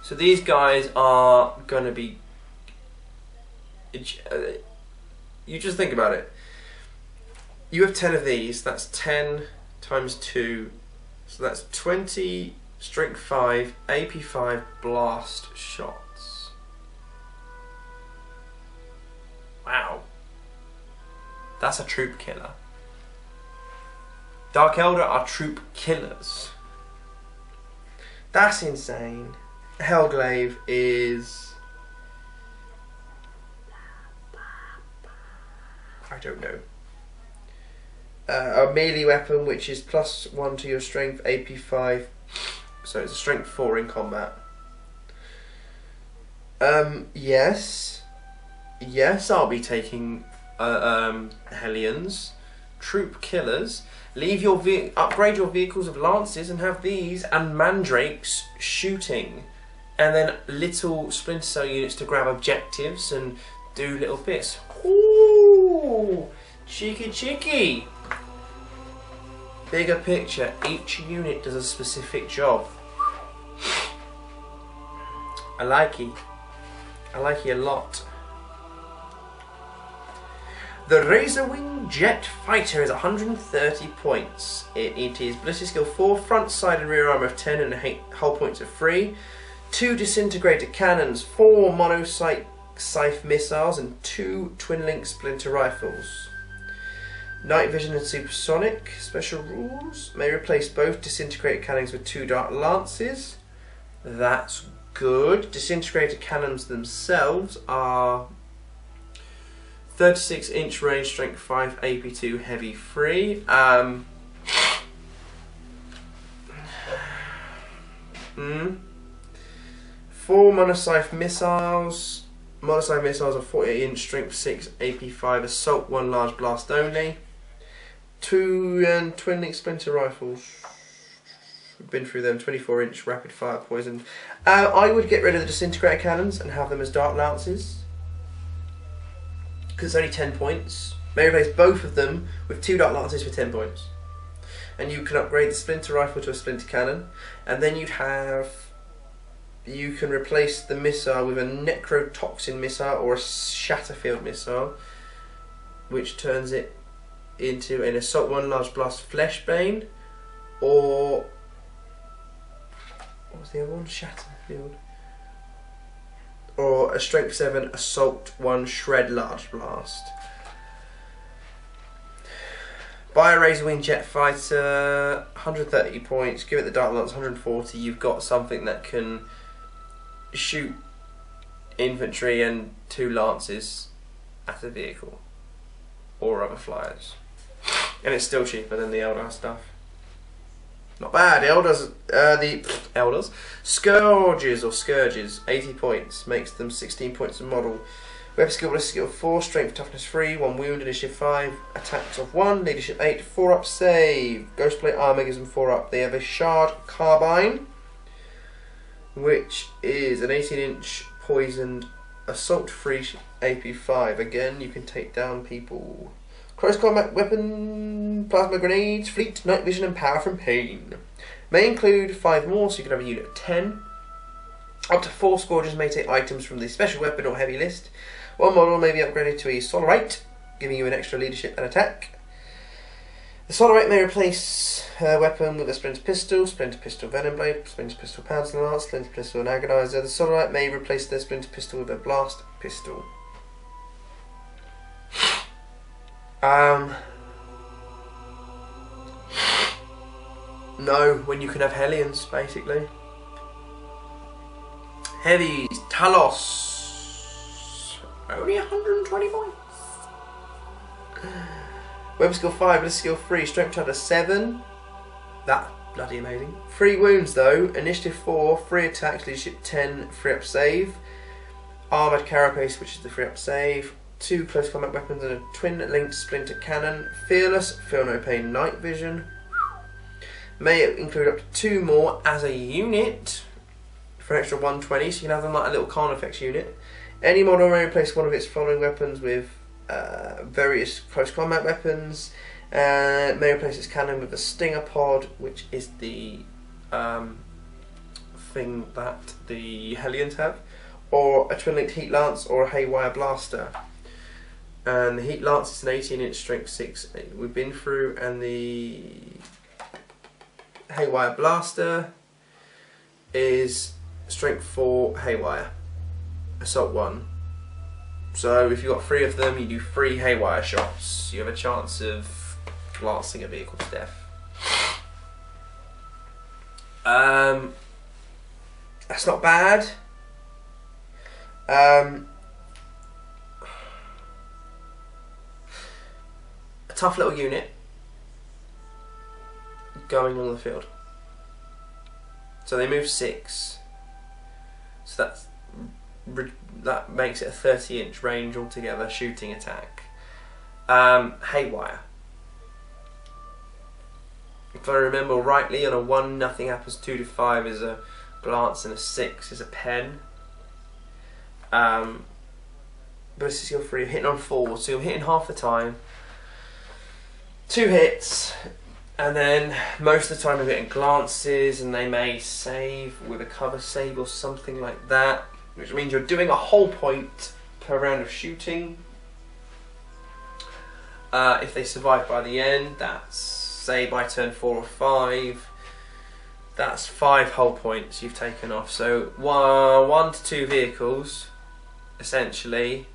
So these guys are going to be, you just think about it. You have 10 of these, that's 10 times 2, so that's 20 strength 5 AP5 blast shots. Wow. That's a troop killer. Dark Eldar are troop killers. That's insane. Hellglaive is, I don't know. A melee weapon which is +1 to your strength, AP5, so it's a strength 4 in combat. Yes, I'll be taking Hellions, troop killers. Upgrade your vehicles of lances and have these and mandrakes shooting, and then little splinter cell units to grab objectives and do little bits. Ooh, cheeky cheeky. bigger picture, each unit does a specific job. I like it. I like it a lot. The RAZORWING JETFIGHTER is 130 points. It is ballistic skill 4, front, side and rear armour of 10 and hull points of 3. 2 disintegrator cannons, 4 monocyte missiles and 2 twin-link splinter rifles. Night vision and supersonic. Special rules. May replace both disintegrator cannons with 2 dark lances. That's good. Disintegrator cannons themselves are 36-inch range, strength 5, AP2, heavy 3. 4 monocyte missiles. Monocyte missiles are 48-inch, strength 6, AP5, assault 1, large blast only. 2 twin-link splinter rifles. We've been through them. 24-inch, rapid fire, poisoned. I would get rid of the disintegrator cannons and have them as dark lances, because it's only 10 points. May replace both of them with 2 dark lances for 10 points. And you can upgrade the splinter rifle to a splinter cannon, and then you can replace the missile with a necrotoxin missile or a shatterfield missile, which turns it into an assault 1 large blast fleshbane, or what was the other one? Shatterfield. Or a strength 7 assault 1 shred large blast. Buy a RAZORWING JETFIGHTER, 130 points, give it the dark lance, 140. You've got something that can shoot infantry and 2 lances at a vehicle or other flyers, and it's still cheaper than the Eldar stuff. Not bad. Eldars, SCOURGES, 80 points, makes them 16 points a model. Weapon skill, ballistic skill 4, strength, toughness 3, 1 wound, initiative 5, attacks of 1, leadership 8, 4 up save. Ghostplate armor gives them 4 up. They have a shard carbine, which is an 18-inch poisoned assault 3 AP5. Again, you can take down people. Close combat weapon, plasma grenades, fleet, night vision and power from pain. May include 5 more, so you can have a unit of 10. Up to 4 SCOURGES may take items from the special weapon or heavy list. 1 model may be upgraded to a Solarite, giving you an extra leadership and attack. The Solarite may replace her weapon with a splinter pistol venom blade, splinter pistol pounds lance, splinter pistol and agonizer. The Solarite may replace their splinter pistol with a blast pistol. No, when you can have Hellions, basically. Heavies, TALOS, only 120 points. Weapon skill 5, ballistic skill 3, strength chapter 7. That's bloody amazing. 3 wounds though, initiative 4, 3 attacks, leadership 10, 3 up save. Armoured carapace, which is the 3 up save. 2 close combat weapons and a twin-linked splinter cannon. Fearless, feel no pain, night vision. May include up to 2 more as a unit for an extra 120, so you can have them like a little Carnifex unit. Any model may replace one of its following weapons with various close combat weapons. May replace its cannon with a stinger pod, which is the thing that the Hellions have, or a twin-linked heat lance or a haywire blaster. And the heat lance is an 18-inch strength 6 we've been through, and the haywire blaster is strength 4 haywire, assault 1. So if you've got 3 of them, you do 3 haywire shots. You have a chance of blasting a vehicle to death. That's not bad. A tough little unit going on the field. So they move 6. So that makes it a 30-inch range altogether shooting attack. Haywire. If I remember rightly, on a 1 nothing happens, 2 to 5 is a glance, and a 6 is a pen. Ballistic skill 3, hitting on 4, so you're hitting half the time. 2 hits, And then most of the time you're getting glances, and they may save with a cover save or something like that, which means you're doing a whole point per round of shooting. If they survive by the end, that's, say, by turn 4 or 5, that's 5 hull points you've taken off. So 1 to 2 vehicles, essentially.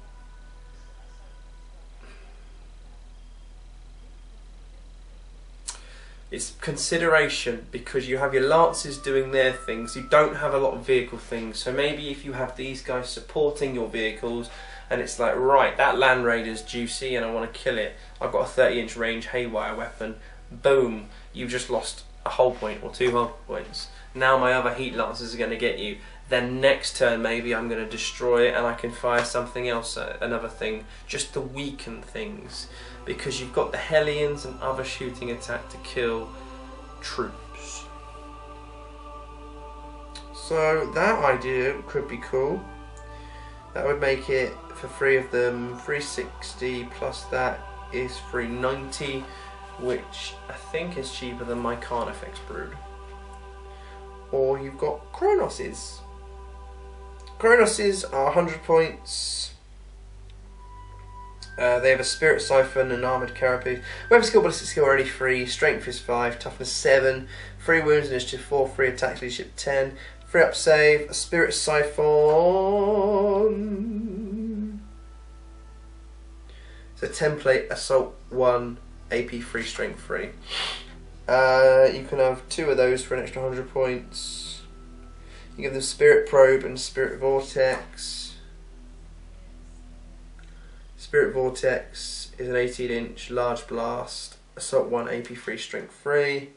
It's consideration, because you have your lances doing their things, you don't have a lot of vehicle things. So maybe if you have these guys supporting your vehicles, and it's like, right, that Land Raider's juicy and I want to kill it, I've got a 30-inch range haywire weapon, boom, you've just lost a hull point or 2 hull points. Now my other heat lancers are going to get you. Then next turn maybe I'm going to destroy it and I can fire something else, another thing, just to weaken things, because you've got the Hellions and other shooting attack to kill troops. So that idea could be cool. That would make it, for 3 of them, 360 plus that is 390, which I think is cheaper than my Carnifex Brood. Or you've got Chronoses. Chronoses are 100 points. They have a Spirit Siphon and Armoured Carapace. Weapon skill, ballistic skill are only 3, Strength is 5, Toughness 7, 3 Wounds, Initiative 4, 3 Attack, Leadership 10, 3 Up Save, a Spirit Siphon. So Template, Assault 1, AP 3, Strength 3. You can have 2 of those for an extra 100 points. You give them Spirit Probe and Spirit Vortex. Spirit Vortex is an 18-inch large blast, Assault 1, AP 3, Strength 3.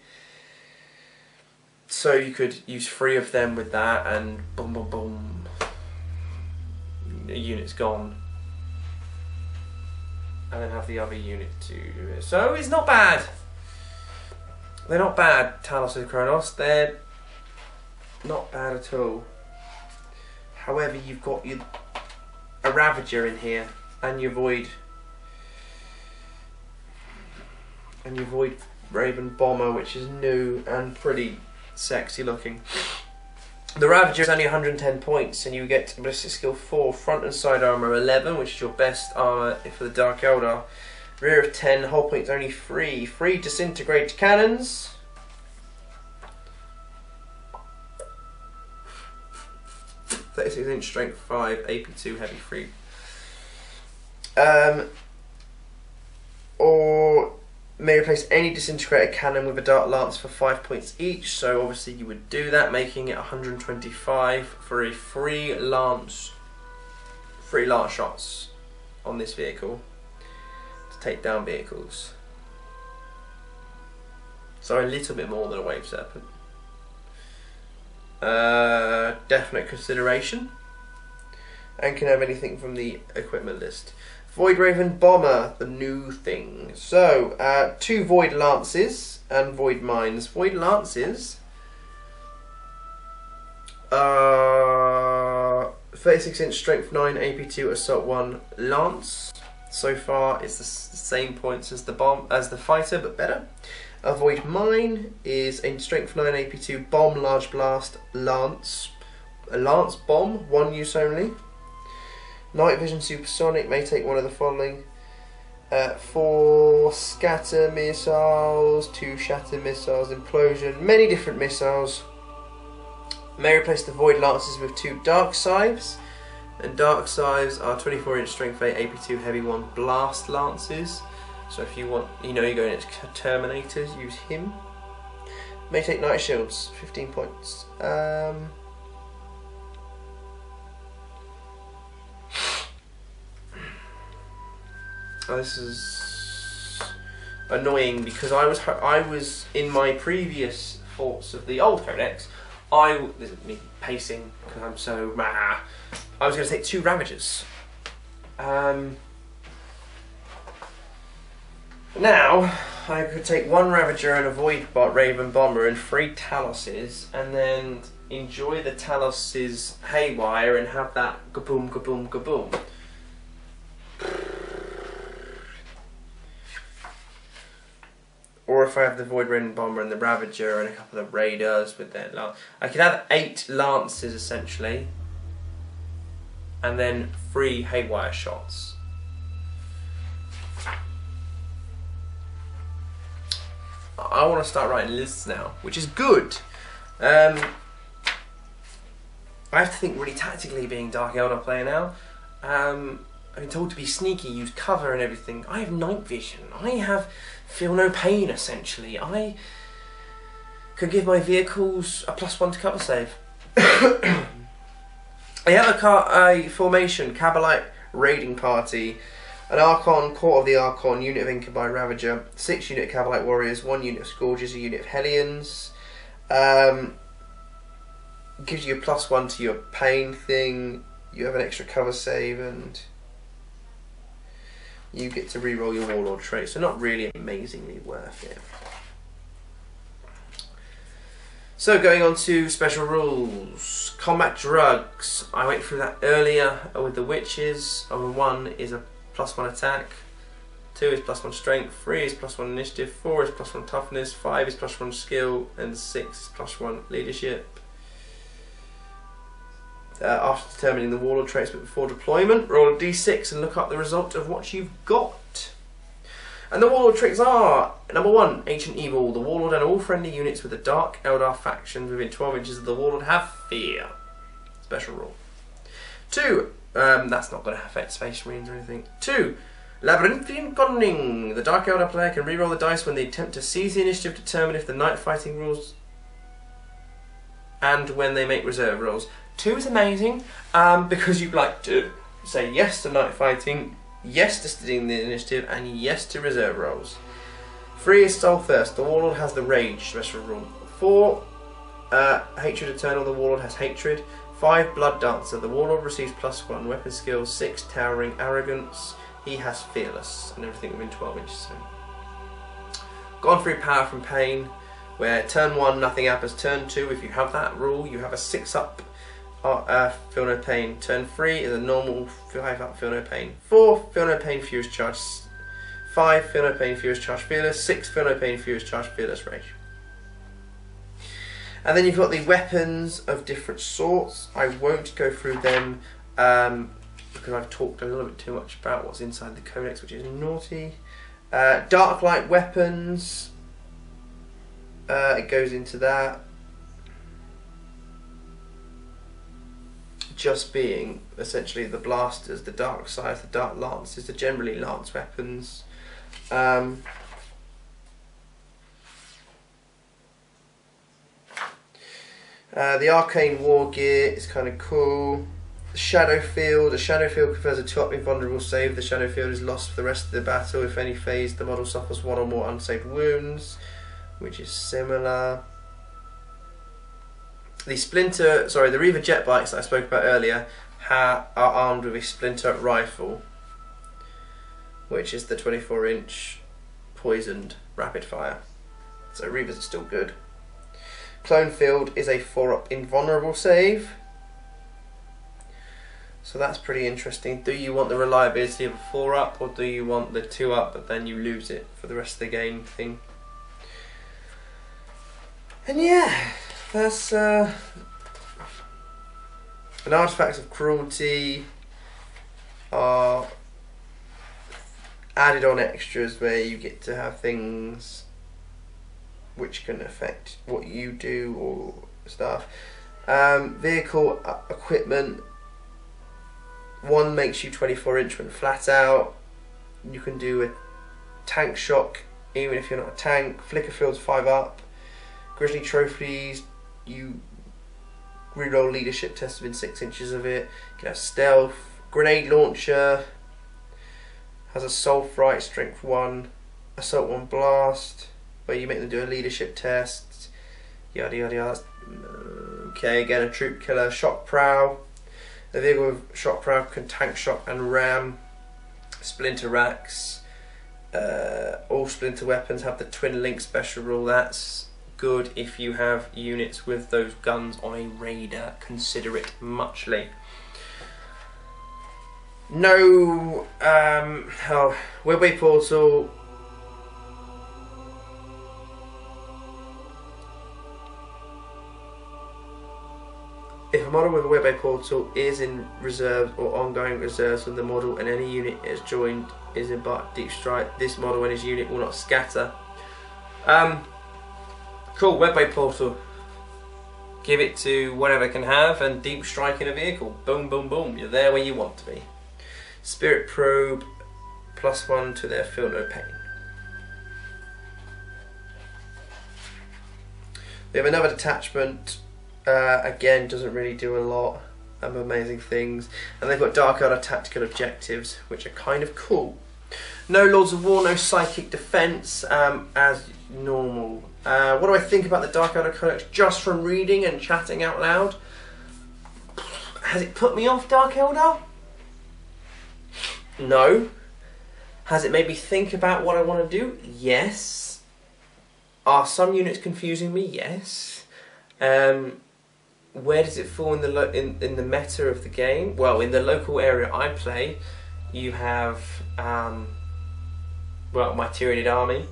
So you could use 3 of them with that, and boom, boom, boom, a unit's gone. And then have the other unit to do it. So it's not bad. They're not bad, Talos and Kronos. They're not bad at all. However, you've got a Ravager in here, and your Voidraven Bomber, which is new and pretty sexy looking. The Ravager is only 110 points, and you get ballistic skill 4, front and side armor 11, which is your best armor for the Dark Eldar. Rear of 10, hull points only 3. 3 disintegrate cannons. .36-inch strength 5, AP2 heavy 3. Or may replace any disintegrated cannon with a dart lance for 5 points each. So obviously you would do that, making it 125 for a free lance shots on this vehicle to take down vehicles. So a little bit more than a Wave Serpent. Definite consideration, and can have anything from the equipment list. Voidraven Bomber, the new thing. So 2 Void Lances and Void Mines. Void Lances, 36-inch strength 9, AP2 assault 1 lance. So far it's the same points as the fighter, but better. A Void Mine is a strength 9, AP2 bomb large blast lance. A lance bomb, 1 use only. Night Vision Supersonic, may take one of the following. 4 scatter missiles, 2 shatter missiles, implosion, many different missiles. May replace the Void Lances with 2 Dark Scythes. And Dark Scythes are 24-inch strength 8, AP2 heavy 1 blast lances. So if you want, you're going into Terminators, use him. May take Night Shields, 15 points. This is annoying because I was in my previous thoughts of the old Codex. This is me pacing because I'm so I was going to take 2 Ravagers. Now I could take 1 Ravager and a Voidraven Bomber and 3 Taloses, and then enjoy the Talos's haywire and have that kaboom, kaboom, kaboom. Or if I have the VOIDRAVEN bomber and the Ravager and a couple of raiders with their lance, I could have 8 lances essentially, and then 3 haywire shots. I want to start writing lists now, which is good. I have to think really tactically, being Dark Eldar player now. I've been told to be sneaky, use cover and everything. I have night vision. I have feel no pain essentially. I could give my vehicles a +1 to cover save. I have a formation, KABALITE raiding party, an Archon, Court of the Archon, unit of Incubine Ravager, 6 unit KABALITE warriors, 1 unit of Scourges, a unit of Hellions. Gives you a +1 to your pain thing. You have an extra cover save, and you get to reroll your Warlord trait. So not really amazingly worth it. So going on to special rules. Combat drugs. I went through that earlier with the witches. 1 is a +1 attack. 2 is +1 strength. 3 is +1 initiative. 4 is +1 toughness. 5 is +1 skill. And 6 is +1 leadership. After determining the Warlord traits but before deployment, roll a d6 and look up the result of what you've got. And the Warlord traits are: number 1, Ancient Evil. The Warlord and all friendly units with the Dark Eldar factions within 12 inches of the Warlord have fear. Special rule. 2, that's not going to affect Space Marines or anything. 2, Labyrinthian Cunning. The Dark Eldar player can reroll the dice when they attempt to seize the initiative to determine if the night fighting rules, and when they make reserve rolls. 2 is amazing, because you'd like to say yes to night fighting, yes to stealing the initiative, and yes to reserve rolls. 3 is Soul Thirst. The Warlord has the Rage special rule. 4, Hatred Eternal. The Warlord has Hatred. 5, Blood Dancer. The Warlord receives +1 weapon skills. 6, Towering Arrogance. He has Fearless, and everything within 12 inches of him. Gone through Power from Pain, where turn 1 nothing happens. Turn 2, if you have that rule, you have a 6-up. Feel no pain. Turn 3 is a normal 5-up feel no pain. 4, feel no pain, furious charge. 5, feel no pain, furious charge, fearless. 6, feel no pain, furious charge, fearless, rage. And then you've got the weapons of different sorts. I won't go through them because I've talked a little bit too much about what's inside the Codex, which is naughty. Dark light weapons. It goes into that. Just being essentially the blasters, the dark scythe, the dark lances, the generally lance weapons. The arcane war gear is kind of cool. The shadow field. A shadow field confers a 2-up invulnerable save. The shadow field is lost for the rest of the battle. If any phase, the model suffers 1 or more unsaved wounds, which is similar. The Reaver jet bikes that I spoke about earlier are armed with a splinter rifle, which is the 24-inch poisoned rapid fire. So Reavers are still good. Clone field is a 4-up invulnerable save. So that's pretty interesting. Do you want the reliability of a 4-up, or do you want the 2-up but then you lose it for the rest of the game thing? And yeah, that's an artifacts of cruelty are added on extras where you get to have things which can affect what you do or stuff. Vehicle equipment. 1 makes you 24-inch when flat out. You can do a tank shock even if you're not a tank. Flicker field's 5-up. Grizzly trophies, you reroll leadership tests within 6 inches of it. You can have stealth. Grenade launcher has assault fright, strength 1, assault 1 blast, where you make them do a leadership test. Yada yada yada. Okay, again a troop killer. Shock prow. The vehicle with shock prow can tank shock and ram. Splinter racks. All splinter weapons have the twin link special rule. That's good if you have units with those guns on a raider. Consider it muchly. No, Webway portal. If a model with a web-based portal is in reserves or ongoing reserves with the model and any unit is joined is embarked deep strike, this model and his unit will not scatter. Cool, web-based portal. Give it to whatever it can have and deep strike in a vehicle. Boom, boom, boom. You're there where you want to be. Spirit probe, +1 to their feel no pain. We have another detachment. Again, doesn't really do a lot of amazing things. And they've got Dark Eldar tactical objectives, which are kind of cool. No Lords of War, no Psychic Defense, as normal. What do I think about the Dark Eldar Codex just from reading and chatting out loud? Has it put me off Dark Eldar? No. Has it made me think about what I want to do? Yes. Are some units confusing me? Yes. Where does it fall in the in the meta of the game? Well, in the local area I play, you have well, my Tyranid army,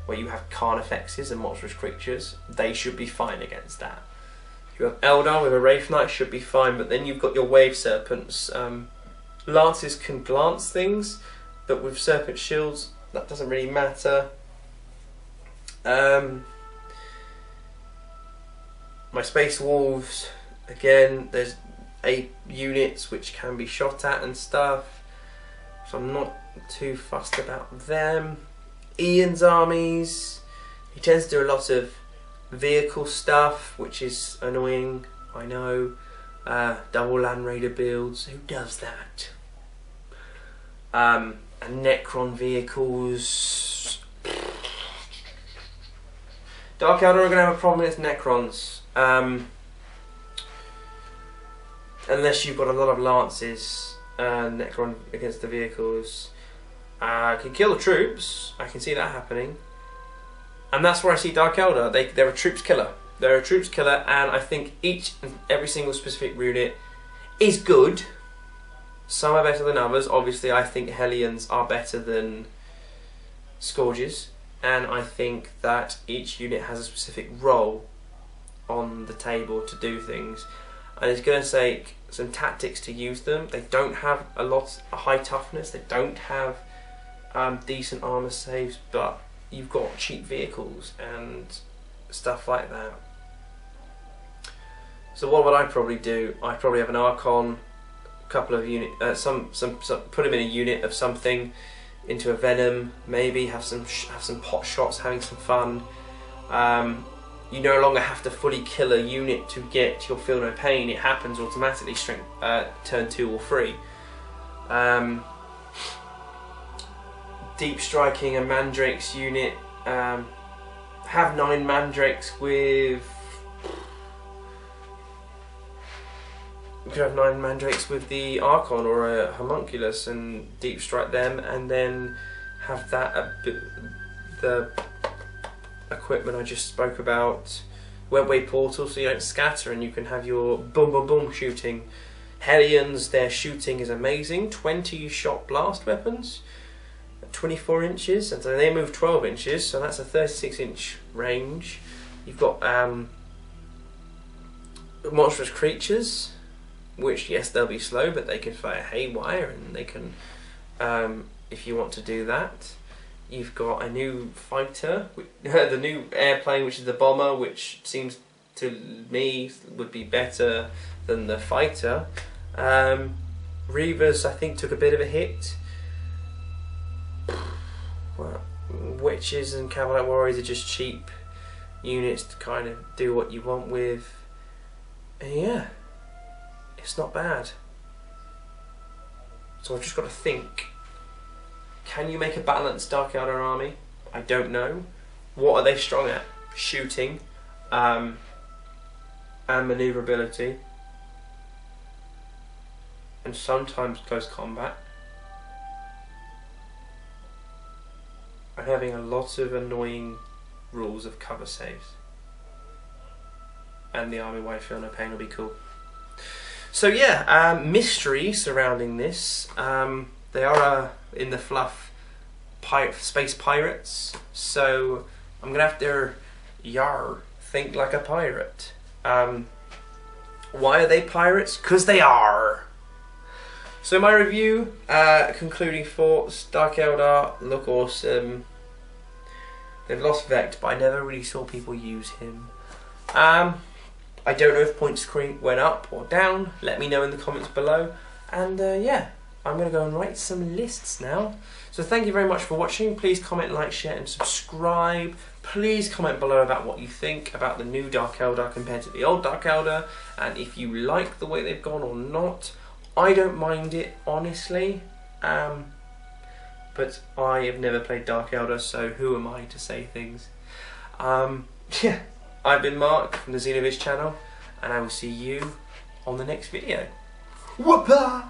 where you have Carnifexes and monstrous creatures. They should be fine against that. You have Eldar with a Wraith Knight, should be fine, but then you've got your Wave Serpents. Lances can glance things, but with Serpent Shields, that doesn't really matter. My Space Wolves, again, there's 8 units which can be shot at and stuff, so I'm not too fussed about them. Ian's armies, he tends to do a lot of vehicle stuff, which is annoying, I know. Double Land Raider builds, who does that? And Necron vehicles. Dark Eldar are going to have a problem with Necrons. Unless you've got a lot of lances, Necron against the vehicles. Can kill the troops, I can see that happening. And that's where I see Dark Eldar. They're a troops killer. They're a troops killer, and I think each and every single specific unit is good. Some are better than others. Obviously, I think Hellions are better than Scourges, and I think that each unit has a specific role on the table to do things, and it's going to take some tactics to use them. They don't have a high toughness. They don't have decent armor saves, but you've got cheap vehicles and stuff like that. So what would I probably do? I'd probably have an Archon, a couple of unit, put him in a unit of something, into a Venom, maybe have some pot shots, having some fun. You no longer have to fully kill a unit to get your Feel No Pain. It happens automatically turn 2 or 3. Deep striking a Mandrakes unit. Have 9 Mandrakes with. You could have 9 Mandrakes with the Archon or a Homunculus and deep strike them, and then have that the equipment I just spoke about, web-way portal, so you don't scatter, and you can have your boom boom boom shooting. Hellions, their shooting is amazing. 20 shot blast weapons, 24 inches, and so they move 12 inches, so that's a 36-inch range. You've got monstrous creatures, which, yes, they'll be slow, but they can fire haywire, and they can, if you want to do that. You've got a new fighter, the new airplane, which is the bomber, which seems to me would be better than the fighter. Reavers, I think, took a bit of a hit. Well, Witches and KABALITE Warriors are just cheap units to kind of do what you want with. And yeah, it's not bad. So I've just got to think. Can you make a balanced Dark Eldar army? I don't know. What are they strong at? Shooting, and manoeuvrability, and sometimes close combat, and having a lot of annoying rules of cover saves. And the army-wide Feel No Pain will be cool. So yeah, mystery surrounding this. They are in the fluff space pirates, so I'm gonna have to think like a pirate. Why are they pirates? Because they are. So my review, concluding thoughts, Dark Eldar look awesome. They've lost Vect, but I never really saw people use him. I don't know if points went up or down. Let me know in the comments below. And yeah, I'm going to go and write some lists now. So thank you very much for watching. Please comment, like, share and subscribe. Please comment below about what you think about the new Dark Eldar compared to the old Dark Eldar. And if you like the way they've gone or not. I don't mind it, honestly. But I have never played Dark Eldar, so who am I to say things? Yeah, I've been Mark from the Xenoviz channel, and I will see you on the next video. Whoopah!